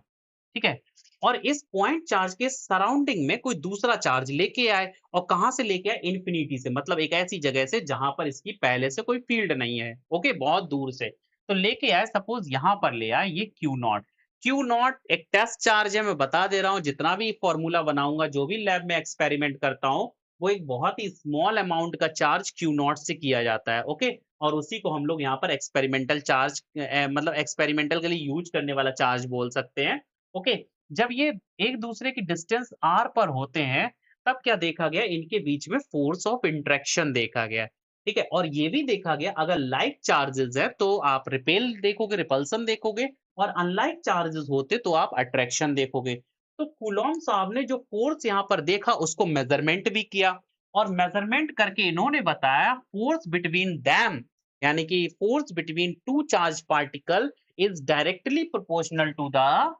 Speaker 1: ठीक है? और इस पॉइंट चार्ज के सराउंडिंग में कोई दूसरा चार्ज लेके आए और कहाँ से लेके आए? इन्फिनिटी से, मतलब एक ऐसी जगह से जहाँ पर इसकी पहले से कोई फील्ड नहीं है, ओके? बहुत दूर से। तो लेके आए, सपोज़ यहाँ पर ले आए ये Q नॉट। Q नॉट एक टेस्ट चार्ज है, मैं बता दे रहा हूँ, जितना भी फॉर्मूला बनाऊँगा, जो भी लैब में एक्सपेरिमेंट करता हूँ, वो एक बहुत ही स्मॉल अमाउंट का चार्ज Q नॉट से किया जाता है, ओके? और उसी को हम लोग यहाँ पर एक्सपेरिमेंटल चार्ज मतलब एक्सपेरिमेंटल के लिए यूज़ करने वाला चार्ज बोल सकते हैं, ओके? जब ये एक दूसरे की डिस्टेंस r पर होते हैं, तब क्या देखा गया? इनके बीच में फोर्स ऑफ इंटरेक्शन देखा गया, ठीक है? और ये भी देखा गया, अगर लाइक चार्जेस है तो आप रिपेल देखोगे, रिपल्सन देखोगे, और अनलाइक चार्जेस होते तो आप अट्रैक्शन देखोगे। तो कूलॉम साहब ने जो फोर्स यहाँ पर देखा, उसको मेज़रमेंट भी किया, और मेज़रमेंट करके इन्होंने बताया फोर्स बिटवीन देम, यानी कि force between two charge particle is directly proportional to the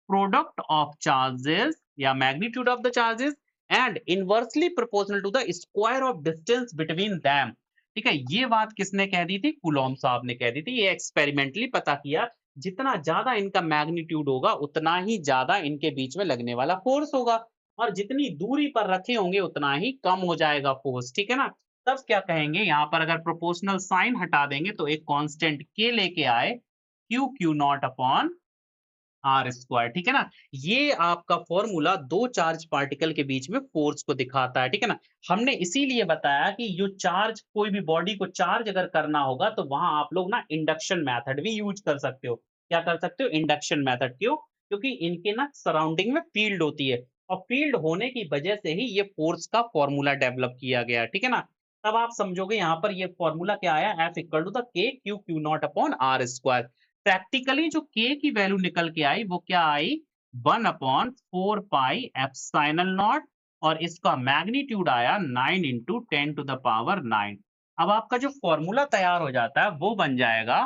Speaker 1: product of charges या magnitude of the charges and inversely proportional to the square of distance between them। ठीक है, ये बात किसने कह दी थी? कूलॉम साहब ने कह दी थी। ये एक्सपेरिमेंटली पता किया, जितना ज्यादा इनका मैग्नीट्यूड होगा उतना ही ज्यादा इनके बीच में लगने वाला फोर्स होगा, और जितनी दूरी पर रखे होंगे उतना ही कम हो जाएगा फोर्स, ठीक है ना? तब क्या कहेंगे, यहाँ पर अगर प्रोपोर्शनल साइन हटा देंगे तो एक कांस्टेंट के लेके आए, Q Q not upon are square, ठीक है ना? ये आपका फॉर्मूला दो चार्ज पार्टिकल के बीच में फोर्स को दिखाता है, ठीक है ना? हमने इसीलिए बताया कि जो चार्ज, कोई भी बॉडी को चार्ज अगर करना होगा तो वहां आप लोग ना इंडक्शन मेथड भी यूज कर सकते हो। क्या कर सकते हो? Induction method. क्यों? क्योंकि इनके ना सराउंडिंग में फील्ड होती है, और फील्ड होने की वजह से ही ये फोर्स का फॉर्मूला डेवलप किया गया, ठीक है ना? तब आप समझोगे यहाँ पर ये फॉर्मूला क्या आया, F equal to the K Q Q not upon are square. Practically जो k की वैल्यू निकल के आई वो क्या आई? 1 अपॉन 4 पाई एप्सिलॉन नॉट, और इसका मैग्नीट्यूड आया 9 इंटू 10 टू द पावर 9। अब आपका जो फॉर्मूला तैयार हो जाता है वो बन जाएगा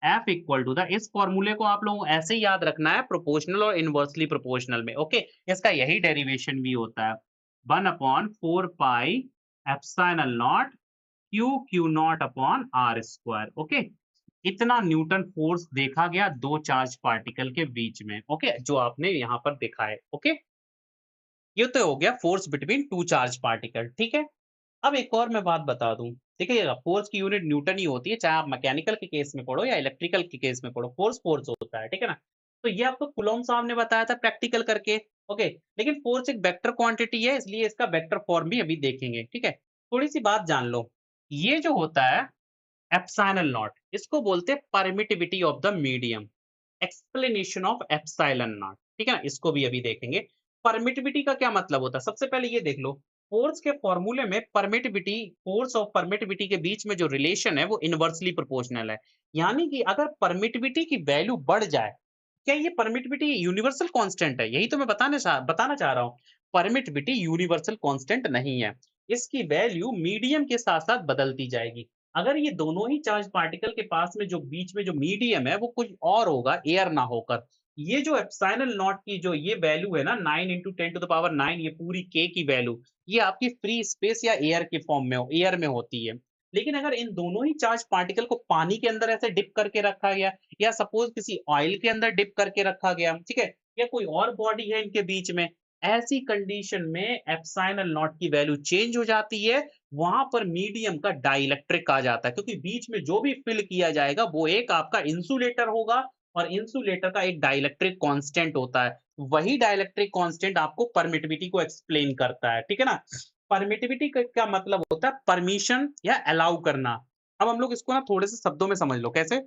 Speaker 1: F इक्वल टू द, इस फॉर्मूले को आप लोगों को ऐसे ही याद रखना है, प्रोपोर्शनल और इनवर्सली प्रोपोर्शनल में, ओके? इसका यही डेरिवेशन भी होता है, 1 upon 4 pi epsilon naught Q Q not upon are square, okay? इतना न्यूटन फोर्स देखा गया दो चार्ज पार्टिकल के बीच में, ओके? जो आपने यहाँ पर देखा है, ओके? ये तो हो गया force between two charge particle, ठीक है? अब एक और मैं बात बता दूं, देखिएगा, फोर्स की यूनिट न्यूटन ही होती है, चाहे आप मैकेनिकल के केस में पढ़ो या इलेक्ट्रिकल के केस में पढ़ो, फोर्स फोर्स होता है, ठीक है ना? तो ये आपको कुलॉम साहब ने बताया था प्रैक्टिकल करके, ओके? लेकिन फोर्स एक वेक्टर क्वांटिटी है, इसलिए इसका वेक्टर फॉर्म भी अभी देखेंगे, ठीक है? थोड़ी सी बात जान लो, ये जो होता है एप्सिलॉन नॉट, इसको बोलते हैं permittivity of the medium, explanation of epsilon not, ठीक है ना? इसको भी अभी देखेंगे। परमिटिविटी का क्या मतलब होता है? सबसे पहले ये देख लो, फोर्स के फॉर्मूले में परमिटिविटी, फोर्स और परमिटिविटी के बीच में जो रिलेशन है वो इनवर्सली प्रोपोर्शनल है। यानी कि अगर परमिटिविटी की वैल्यू बढ़ जाए, क्या ये परमिटिविटी यूनिवर्सल कांस्टेंट है? यही तो मैं बताना चाह रहा हूँ। परमिटिविटी यूनिवर्सल कांस्टेंट नहीं है, इसकी वैल्यू मीडियम के साथ साथ बदलती जाएगी। अगर ये दोनों ही चार्ज पार्टिकल के पास में जो बीच में जो मीडियम है वो कुछ और होगा, एयर ना होकर, ये जो एप्सिलॉन नॉट की जो ये वैल्यू है ना, 9 इंटू 10 टू द पावर 9, ये पूरी के की वैल्यू, ये आपकी फ्री स्पेस या एयर के फॉर्म में, एयर में होती है। लेकिन अगर इन दोनों ही चार्ज पार्टिकल को पानी के अंदर ऐसे डिप करके रखा गया, या सपोज किसी ऑयल के अंदर डिप करके रखा गया, ठीक है, या कोई और बॉडी है इनके बीच में, ऐसी कंडीशन में एप्सिलॉन नॉट की वैल्यू चेंज हो जाती है, वहां पर मीडियम का डाइलेक्ट्रिक आ जाता है, क्योंकि बीच में जो भी फिल किया जाएगा वो एक आपका इंसुलेटर होगा, और इंसुलेटर का एक डाइलेक्ट्रिक कांस्टेंट होता है। वही डाइलेक्ट्रिक कांस्टेंट आपको परमिटिविटी को एक्सप्लेन करता है, ठीक है ना? परमिटिविटी का क्या मतलब होता है? परमिशन या अलाउ करना। अब हम लोग इसको ना थोड़े से शब्दों में समझ लो, कैसे?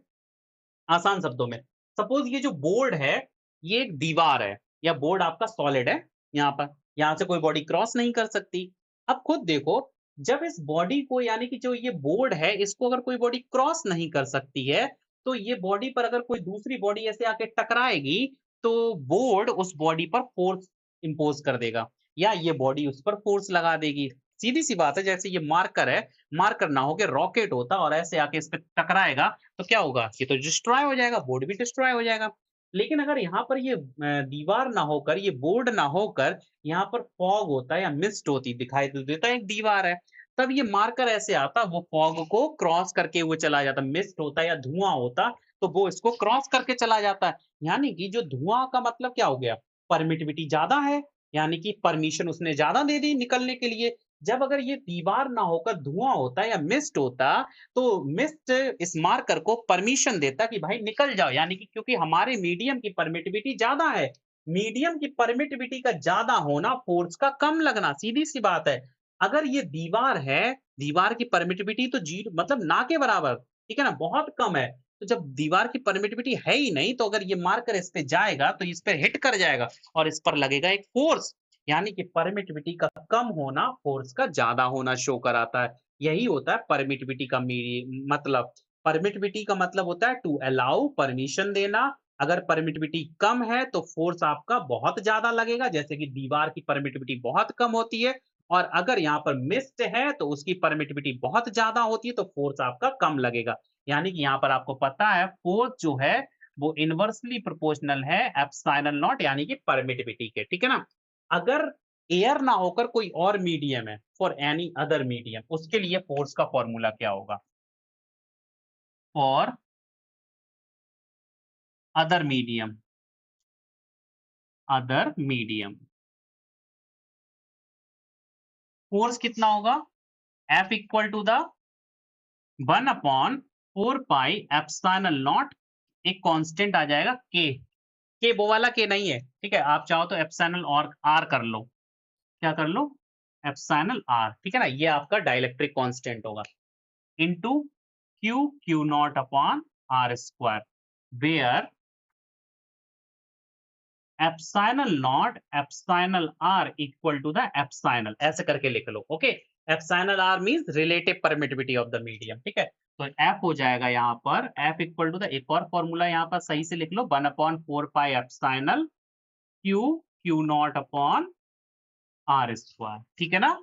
Speaker 1: आसान शब्दों में, सपोज ये जो बोर्ड है, ये एक दीवार है, या बोर्ड आपका सॉलिड है, यहाँ पर, यहाँ से कोई बॉडी क्रॉस नहीं कर सकती। अब खुद देखो, जब इस बॉडी को, यानी कि जो ये बोर्ड है, इसको अगर कोई बॉडी क्रॉस नहीं कर सकती है, तो ये बॉडी पर अगर कोई दूसरी बॉडी ऐसे आके टकराएगी, तो बोर्ड उस बॉडी पर फोर्स इंपोज कर देगा, या ये बॉडी उस पर फोर्स लगा देगी। सीधी सी बात है, जैसे ये मार्कर है, मार्कर ना होके रॉकेट होता और ऐसे आके इस पे टकराएगा, तो क्या होगा? ये तो डिस्ट्रॉय हो जाएगा, बोर्ड भी डिस्ट्रॉय हो जाएगा। लेकिन अगर यहाँ पर ये दीवार ना होकर, ये बोर्ड ना होकर, यहाँ पर फॉग होता है या मिस्ट होती, दिखाई तो देता है एक दीवार है, तब ये मार्कर ऐसे आता, वो फॉग को क्रॉस करके वो चला जाता, मिस्ट होता या धुआं होता तो वो इसको क्रॉस करके चला जाता है। यानी कि जो धुआं का मतलब क्या हो गया, परमिटिविटी ज्यादा है, यानी कि परमिशन उसने ज्यादा दे दी निकलने के लिए। जब अगर ये दीवार ना होकर धुआं होता या मिस्ट होता, तो मिस्ट इस मार्कर को परमिशन देता कि भाई निकल जाओ, यानी कि क्योंकि हमारे मीडियम की परमिटिविटी ज्यादा है। मीडियम की परमिटिविटी का ज्यादा होना, फोर्स का कम लगना, सीधी सी बात है। अगर ये दीवार है, दीवार की परमिटिविटी तो जीरो मतलब ना के बराबर, ठीक है ना, बहुत कम है। तो जब दीवार की परमिटिविटी है ही नहीं, तो अगर ये मार्कर इस पे जाएगा तो इस पे हिट कर जाएगा और इस पर लगेगा एक फोर्स, यानी कि परमिटिविटी का कम होना फोर्स का ज्यादा होना शो कराता है। यही होता है परमिटिविटी का मतलब। परमिटिविटी का मतलब होता है टू अलाउ, परमिशन देना। अगर परमिटिविटी कम है तो फोर्स आपका बहुत ज्यादा लगेगा, जैसे कि दीवार की परमिटिविटी बहुत कम होती है। और अगर यहाँ पर मिस्ट है तो उसकी परमिटिविटी बहुत ज्यादा होती है, तो फोर्स आपका कम लगेगा। यानी कि यहाँ पर आपको पता है फोर्स जो है वो इनवर्सली प्रोपोर्शनल है एप्सिलॉन नॉट यानी कि परमिटिविटी के, ठीक है ना। अगर एयर ना होकर कोई और मीडियम है, फॉर एनी अदर मीडियम, उसके लिए फोर्स का फॉर्मूला क्या होगा, for other medium, other medium force कितना होगा, F equal to the 1/4 pi epsilon naught, एक कांस्टेंट आ जाएगा के वो वाला के नहीं है, ठीक है। आप चाहो तो एप्सिलॉन और आर कर लो, क्या कर लो, एप्सिलॉन आर, ठीक है ना, ये आपका डाइलेक्ट्रिक कांस्टेंट होगा, into q not upon are square, where epsilon not epsilon r equal to the epsilon, ऐसे करके लिख लो, okay. Epsilon r means relative permittivity of the medium, ठीक है। तो एफ हो जाएगा यहाँ पर, एफ इक्वल टू द, एक और फॉर्मूला यहाँ पर सही से लिख लो, 1/4 pi epsilon Q not upon are square, ठीक है ना।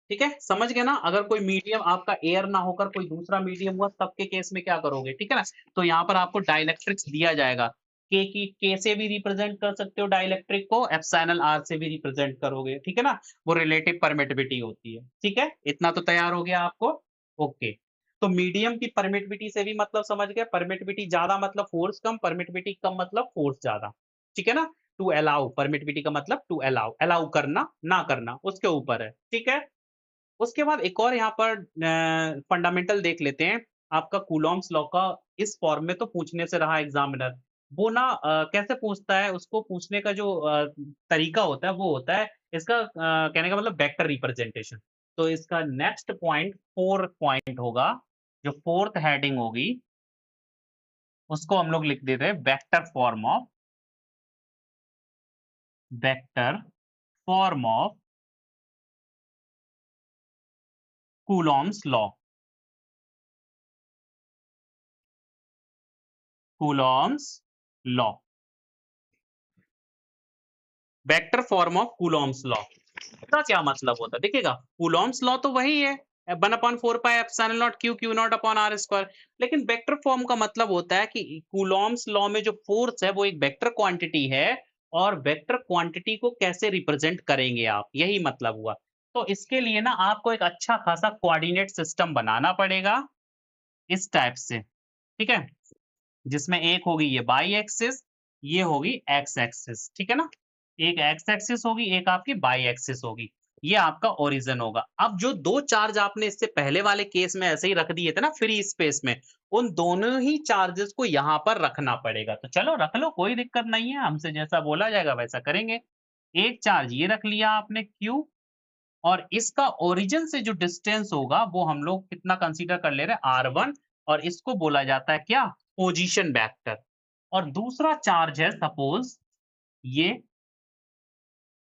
Speaker 1: ठीक है, समझ गए ना। अगर कोई मीडियम आपका एयर ना होकर कोई दूसरा मीडियम हुआ, तब के केस में क्या करोगे, ठीक है ना। तो यहाँ पर आपको डाइलेक्ट्रिक्स दिया जाएगा, के से भी रिप्रेजेंट कर सकते हो डाइलेक्ट्रिक को, एप्सिलॉन आर से भी रिप्रेजेंट करोगे, ठीक है ना। वो रिलेटिव परमिटिविटी होती है, ठीक है, इतना तो तैयार हो गया आपको। ओके, तो मीडियम की परमिटिविटी से भी मतलब समझ गए, परमिटिविटी ज्यादा मतलब फोर्स कम, परमिटिविटी कम मतलब फोर्स ज्यादा, ठीक है ना। टू अलाउ, परमिटिविटी का मतलब टू अलाउ, अलाउ करना ना करना उसके ऊपर है, ठीक है। उसके बाद एक और यहाँ पर फंडामेंटल देख लेते हैं। आपका कूलॉम्स लॉ का इस फॉर्म में तो पूछने से रहा एग्जामिनर, वो ना कैसे पूछता है, उसको पूछने का जो तरीका होता है वो होता है इसका कहने का मतलब वेक्टर रिप्रेजेंटेशन। तो इसका नेक्स्ट पॉइंट 4 पॉइंट होगा, जो फोर्थ हेडिंग होगी उसको हम लोग लिख देते हैं vector form of Coulomb's law, Coulomb's law, vector form of Coulomb's law. इसका क्या मतलब होता है, देखिएगा कूलॉम्स लॉ तो वही है, 1/4 pi epsilon naught Q not upon are square. लेकिन वेक्टर फॉर्म का मतलब होता है कि कूलॉम्स लॉ में जो फोर्स है वो एक वेक्टर क्वांटिटी है, और वेक्टर क्वांटिटी को कैसे रिप्रेजेंट करेंगे आप, यही मतलब हुआ। तो इसके लिए ना आपको एक अच्छा खासा कोऑर्डिनेट सिस्टम बनाना पड़ेगा इस टाइप से, ठीक है, जिसमें एक होगी ये बाई एक्सिस, ये होगी एक्स एक्सिस, ठीक है ना। एक एक्स एक्सिस होगी, एक आपकी बाई एक्सिस होगी, ये आपका ओरिजिन होगा। अब जो दो चार्ज आपने इससे पहले वाले केस में ऐसे ही रख दिए थे ना फ्री स्पेस में, उन दोनों ही चार्जेस को यहाँ पर रखना पड़ेगा। तो चलो रख लो, कोई दिक्कत नहीं है, हमसे जैसा बोला जाएगा वैसा करेंगे। एक चार्ज ये रख लिया आपने Q, और इसका ओरिजिन से जो डिस्टेंस होगा वो हम लोग कितना कंसीडर कर ले रहे हैं, R1, और इसको बोला जाता है क्या, पोजीशन वेक्टर। और दूसरा चार्ज है सपोज ये,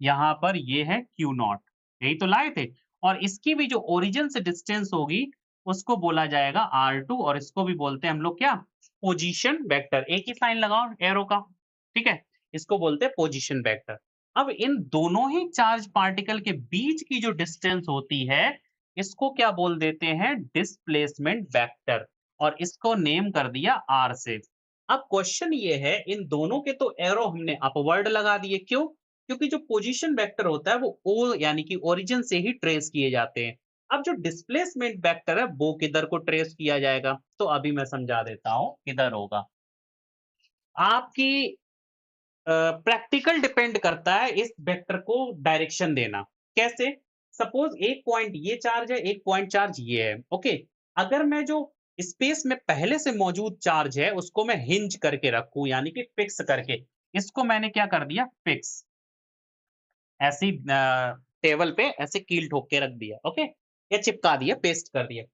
Speaker 1: यहाँ पर ये है क्यू नॉट, यही तो लाए थे, और इसकी भी जो ओरिजिन से डिस्टेंस होगी उसको बोला जाएगा R2, और इसको भी बोलते हैं हम लोग क्या, पोजीशन वेक्टर। एक ही साइन लगाओ एरो का, ठीक है, इसको बोलते हैं पोजीशन वेक्टर। अब इन दोनों ही चार्ज पार्टिकल के बीच की जो डिस्टेंस होती है, इसको क्या बोल देते हैं, डिस्प्लेसमेंट वेक्टर, और इसको नेम कर दिया आर से। अब क्वेश्चन ये है, इन दोनों के तो एरो हमने अपवर्ड लगा दिए, क्यों, क्योंकि जो पोजीशन वेक्टर होता है वो ओ यानी कि ओरिजिन से ही ट्रेस किए जाते हैं। अब जो डिस्प्लेसमेंट वेक्टर है वो किधर को ट्रेस किया जाएगा? तो अभी मैं समझा देता हूँ किधर होगा। आपकी प्रैक्टिकल डिपेंड करता है इस वेक्टर को डायरेक्शन देना। कैसे? सपोज एक पॉइंट ये चार्ज है, एक पॉइंट चार्ज ये है। ओके, अगर मैं जो स्पेस में पहले से मौजूद चार्ज है उसको मैं हिंज करके रखूं यानी कि फिक्स करके, इसको मैंने क्या कर दिया, फिक्स, ऐसी टेबल पे ऐसे कील ठोक के रख दिया। ओके, या चिपका दिया, पेस्ट कर दिया।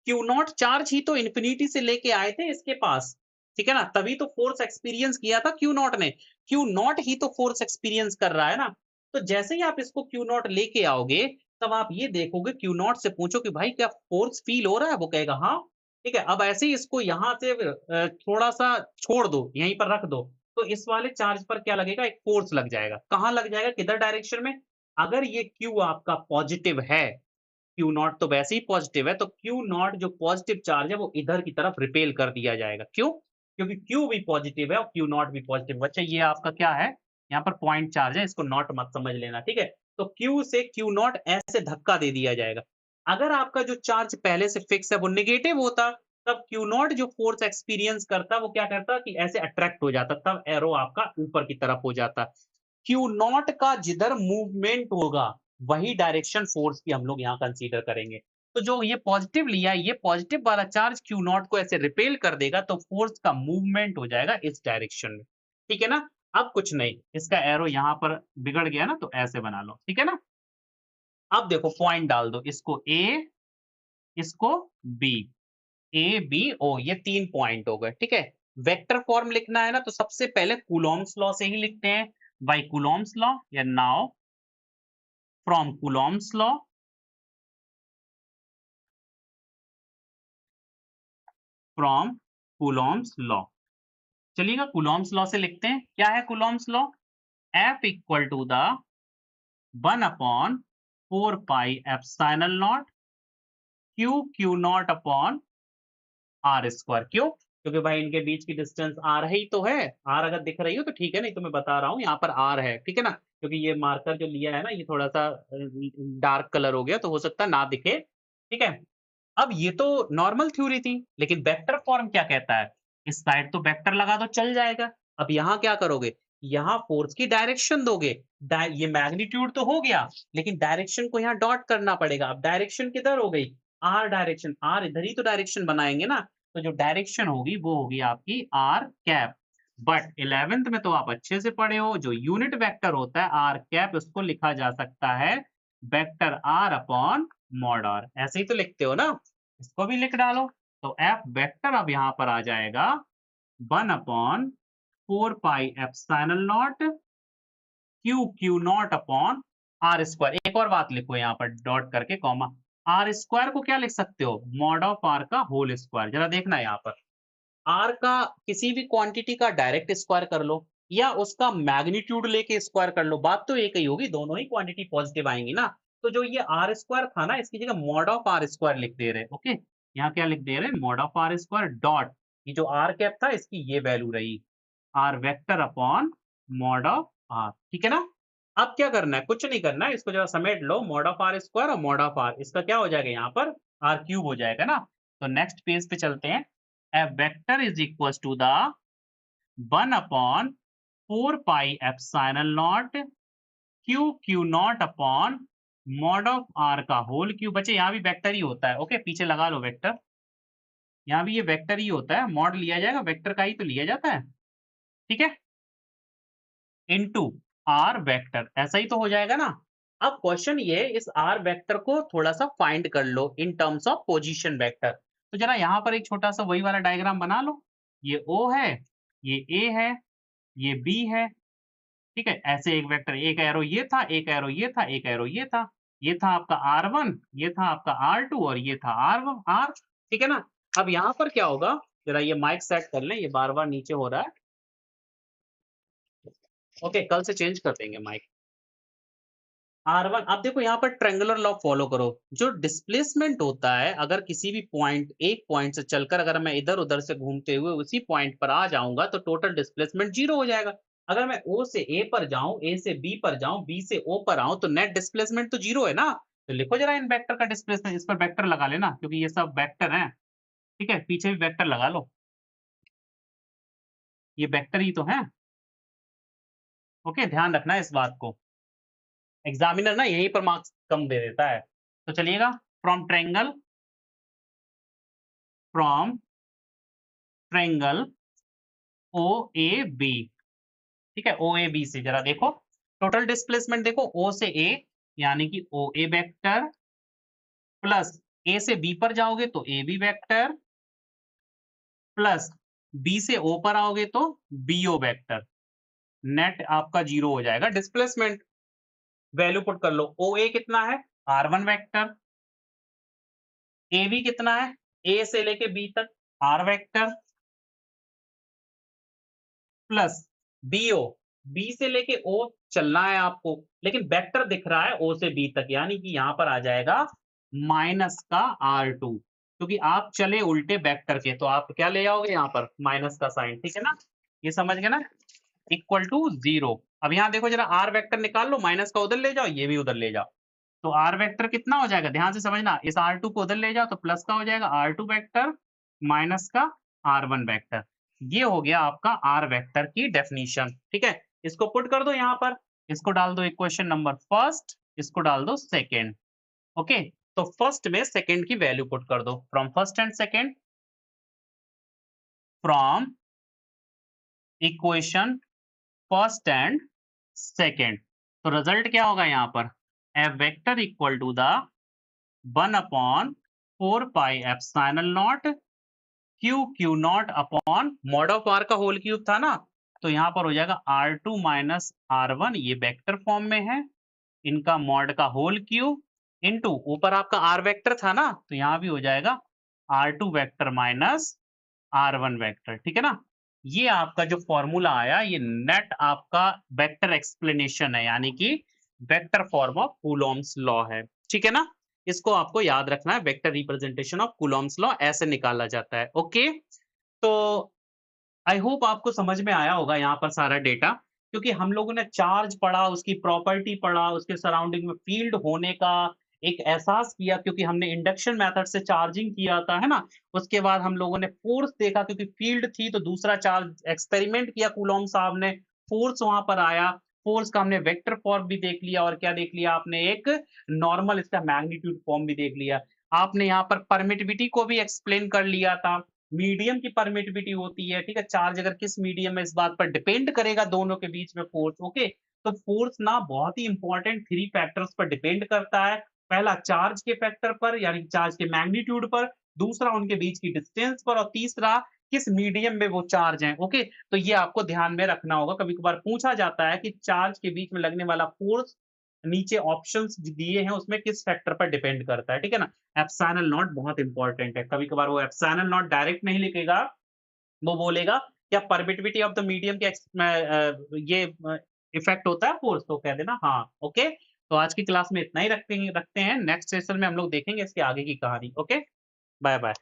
Speaker 1: क्यू नॉट चार्ज ही तो इन्फिनिटी से लेके आए थे इसके पास, ठीक है ना? तभी तो फोर्स एक्सपीरियंस किया था क्यू नॉट ने। क्यू नॉट ही तो फोर्स एक्सपीरियंस कर रहा है ना। तो जैसे ही आप इसको क्यू नॉट लेके आओगे, तब आप ये देखोगे, क्यू नॉट से पूछो कि भाई क्या फोर्स फील हो रहा है? वो कहेगा हाँ। ठीक है, अब ऐसे ही इसको यहाँ से थोड़ा सा छोड़ दो, यहीं पर रख दो, तो इस वाले चार्ज पर क्या लगेगा? एक फोर्स लग जाएगा। कहाँ लग जाएगा? किधर डायरेक्शन में? अगर ये क्यू आपका पॉजिटिव है, क्यू नॉट तो वैसे ही पॉजिटिव है, तो क्यू नॉट जो पॉजिटिव चार्ज है वो इधर की तरफ रिपेल कर दिया जाएगा। क्यों? क्योंकि क्यू भी पॉजिटिव है और क्यू नॉट भी पॉजिटिव। बच्चा ये आपका क्या है? यहाँ पर पॉइंट चार्ज है, इसको नॉट मत समझ लेना, ठीक है? तो क्यू से क्यू नॉट ऐसे धक्का दे दिया जाएगा। अगर आपका जो चार्ज पहले से फिक्स है वो नेगेटिव होता, तब क्यू नॉट जो फोर्स एक्सपीरियंस करता वो क्या करता कि ऐसे अट्रैक्ट हो जाता, तब एरो आपका ऊपर की तरफ हो जाता। क्यू नॉट का जिधर मूवमेंट होगा वही डायरेक्शन फोर्स की हम लोग यहाँ कंसीडर करेंगे। तो जो ये पॉजिटिव लिया है, ये पॉजिटिव वाला चार्ज क्यू नॉट को ऐसे रिपेल कर देगा, तो फोर्स का मूवमेंट हो जाएगा इस डायरेक्शन में। ठीक है ना? अब कुछ नहीं, इसका एरो यहाँ पर बिगड़ गया ना, तो ऐसे बना लो, ठीक है ना? अब देखो पॉइंट डाल दो, इसको ए, इसको बी, ए बी ओ, ये 3 पॉइंट हो गए, ठीक है? वेक्टर फॉर्म लिखना है ना, तो सबसे पहले कूलॉम्स लॉ से ही लिखते हैं। बाय कूलॉम्स लॉ या now from Coulomb's law, from Coulomb's law. चलिएगा कूलॉम्स लॉ से लिखते हैं। क्या है Coulomb's law? F equal to the 1 upon 4 pi epsilon naught Q Q not upon are square. क्यों? क्योंकि भाई इनके बीच की डिस्टेंस आर ही तो है। आर अगर दिख रही हो तो ठीक है, नहीं तो मैं बता रहा हूँ यहाँ पर आर है, ठीक है ना? क्योंकि ये मार्कर जो लिया है ना, ये थोड़ा सा डार्क कलर हो गया, तो हो सकता है ना दिखे, ठीक है? अब ये तो नॉर्मल थ्योरी थी, लेकिन वेक्टर फॉर्म क्या कहता है? इस साइड तो वेक्टर लगा दो, चल जाएगा। अब यहाँ क्या करोगे? यहाँ फोर्स की डायरेक्शन दोगे। ये मैग्नीट्यूड तो हो गया, लेकिन डायरेक्शन को यहाँ डॉट करना पड़ेगा। अब डायरेक्शन किधर हो गई? आर डायरेक्शन, आर इधर ही तो डायरेक्शन बनाएंगे ना, तो जो डायरेक्शन होगी वो होगी आपकी आर कैप। बट 11th में तो आप अच्छे से पढ़े हो, जो यूनिट वेक्टर होता है आर कैप, उसको लिखा जा सकता है vector R upon mod R. ऐसे ही तो लिखते हो ना, इसको भी लिख डालो। तो एफ वेक्टर अब यहाँ पर आ जाएगा 1 upon 4 pi epsilon naught Q Q not upon are square. एक और बात लिखो यहाँ पर डॉट करके कॉमा, आर स्क्वायर को क्या लिख सकते हो? मॉड ऑफ आर का होल स्क्वायर। जरा देखना यहाँ पर, आर का किसी भी क्वांटिटी का डायरेक्ट स्क्वायर कर लो या उसका मैग्नीट्यूड लेके स्क्वायर कर लो, बात तो एक ही होगी, दोनों ही क्वांटिटी पॉजिटिव आएंगी ना। तो जो ये आर स्क्वायर था ना, इसकी जगह मॉड ऑफ आर स्क्वायर लिख दे रहे, ओके? यहाँ क्या लिख दे रहे? Mod of R square dot, ये जो आर कैप था इसकी ये वैल्यू रही, R vector upon mod of R, ठीक है ना? अब क्या करना है? कुछ नहीं करना है, इसको जरा समेट लो, मॉड ऑफ आर स्क्वायर और मॉड ऑफ आर, इसका क्या हो जाएगा यहाँ पर? आर क्यूब हो जाएगा ना। तो नेक्स्ट पेज पे चलते हैं। A vector is equals to the 1 upon 4 pi epsilon naught q q naught upon mod of r का होल क्यूब। बच्चे यहाँ भी वेक्टर ही होता है, ओके? पीछे लगा लो वेक्टर, यहाँ भी ये वेक्टर ही होता है, मॉड लिया जाएगा, वेक्टर का ही तो लिया जाता है, ठीक है? इनटू आर वेक्टर, ऐसा ही तो हो जाएगा ना। अब क्वेश्चन ये, इस आर वेक्टर को थोड़ा सा फाइंड कर लो in terms of position vector. तो जरा यहाँ पर एक छोटा सा वही वाला डायग्राम बना लो। ये ओ है, ये ए है, ये बी है, ठीक है? ऐसे एक वेक्टर, एक एरो ये था, एक एरो ये था, एक एरो ये था। ये था आपका R1, ये था आपका R2 और ये था R1 R, ठीक है ना? अब यहाँ पर क्या होगा? जरा ये माइक सेट कर लें, ये बार बार नीचे हो रहा है। ओके, कल से चेंज कर देंगे माइक। R1, अब देखो यहाँ पर ट्रायंगुलर लॉ फॉलो करो। जो डिस्प्लेसमेंट होता है, अगर किसी भी पॉइंट, एक पॉइंट से चलकर अगर मैं इधर उधर से घूमते हुए उसी पॉइंट पर आ जाऊंगा, तो टोटल डिस्प्लेसमेंट जीरो हो जाएगा। अगर मैं ओ से ए पर जाऊं, ए से बी पर जाऊं, बी से ओ पर आऊं, तो नेट डिस्प्लेसमेंट तो जीरो है ना। तो लिखो जरा इन वेक्टर का डिस्प्लेसमेंट, इस पर वेक्टर लगा लेना क्योंकि ये सब वेक्टर हैं। ठीक है, पीछे भी वेक्टर लगा लो, ये वेक्टर ही तो है। ओके, ध्यान रखना है इस बात को, एग्जामिनर ना यहीं पर मार्क्स कम दे देता है। तो चलिएगा, from triangle O A B. ठीक है, ओ ए बी से जरा देखो, टोटल डिस्प्लेसमेंट देखो, ओ से ए यानी कि ओ ए वेक्टर, प्लस ए से बी पर जाओगे तो A B vector, plus B से ओ पर आओगे तो बी ओ वेक्टर। नेट आपका जीरो हो जाएगा डिस्प्लेसमेंट। वैल्यू पुट कर लो, ओ ए कितना है, R1 वेक्टर, ए बी कितना है, ए से लेके बी तक R vector, plus BO, B से लेके ओ चलना है आपको, लेकिन वेक्टर दिख रहा है ओ से बी तक, यानी कि यहां पर आ जाएगा माइनस का R2, क्योंकि आप चले उल्टे वेक्टर के, तो आप क्या ले आओगे यहाँ पर माइनस का साइन। ठीक है ना, ये समझ गए ना, इक्वल टू जीरो। अब यहाँ देखो जरा, आर वेक्टर निकाल लो, माइनस का उधर ले जाओ, ये भी उधर ले जाओ, तो आर वेक्टर कितना हो जाएगा, ध्यान से समझना, इस R2 को उधर ले जाओ तो प्लस का हो जाएगा R2 वेक्टर, माइनस का R1 वेक्टर। ये हो गया आपका आर वेक्टर की डेफिनीशन। ठीक है, इसको पुट कर दो यहाँ पर, इसको डाल दो इक्वेशन नंबर फर्स्ट, इसको डाल दो सेकेंड। ओके, तो फर्स्ट में सेकेंड की वैल्यू पुट कर दो, from first and second, from equation first and second. तो रिजल्ट क्या होगा यहाँ पर, F vector equal to the 1/4 pi epsilon naught Q not upon mod of R का होल क्यूब था ना, तो यहाँ पर हो जाएगा R2 माइनस R1, ये वेक्टर फॉर्म में है, इनका मॉड का होल क्यूब इनटू ऊपर आपका आर वेक्टर था ना, तो यहाँ भी हो जाएगा R2 vector minus R1 vector. ठीक है ना, ये आपका जो फॉर्मूला आया, ये नेट आपका वेक्टर एक्सप्लेनेशन है, यानी कि vector form of Coulomb's law है। ठीक है ना, इसको आपको याद रखना है, vector representation of Coulomb's law ऐसे निकाला जाता है। ओके, तो आई होप आपको समझ में आया होगा यहाँ पर सारा डेटा, क्योंकि हम लोगों ने चार्ज पढ़ा, उसकी प्रॉपर्टी पढ़ा, उसके सराउंडिंग में फील्ड होने का एक एहसास किया, क्योंकि हमने इंडक्शन मेथड से चार्जिंग किया था, है ना। उसके बाद हम लोगों ने फोर्स देखा, क्योंकि फील्ड थी तो दूसरा चार्ज एक्सपेरिमेंट किया कूलॉम साहब ने, फोर्स वहां पर आया, फोर्स का हमने वेक्टर फॉर्म भी देख लिया, और क्या देख लिया आपने, एक नॉर्मल इसका मैग्नीट्यूड फॉर्म भी देख लिया। आपने यहाँ पर परमिटिविटी को भी एक्सप्लेन कर लिया था, मीडियम की परमिटिविटी होती है। ठीक है, चार्ज अगर किस मीडियम में, इस बात पर डिपेंड करेगा दोनों के बीच में फोर्स। ओके, तो फोर्स ना बहुत ही इंपॉर्टेंट 3 फैक्टर्स पर डिपेंड करता है। पहला चार्ज के फैक्टर पर, यानी चार्ज के मैग्नीट्यूड पर, दूसरा उनके बीच की डिस्टेंस पर, और तीसरा किस मीडियम में वो चार्ज है। ओके, तो ये आपको ध्यान में रखना होगा, कभी कभार पूछा जाता है कि चार्ज के बीच में लगने वाला फोर्स, नीचे ऑप्शंस दिए हैं उसमें किस फैक्टर पर डिपेंड करता है। ठीक है ना, एप्सिलॉन नॉट बहुत इंपॉर्टेंट है, कभी कभार वो एप्सिलॉन नॉट डायरेक्ट नहीं लिखेगा, वो बोलेगा क्या परमिटिविटी ऑफ द मीडियम के ये इफेक्ट होता है फोर्स, तो कह देना हाँ। ओके, तो आज की क्लास में इतना ही रखते हैं, नेक्स्ट सेशन में हम लोग देखेंगे इसके आगे की कहानी। Okay, bye bye.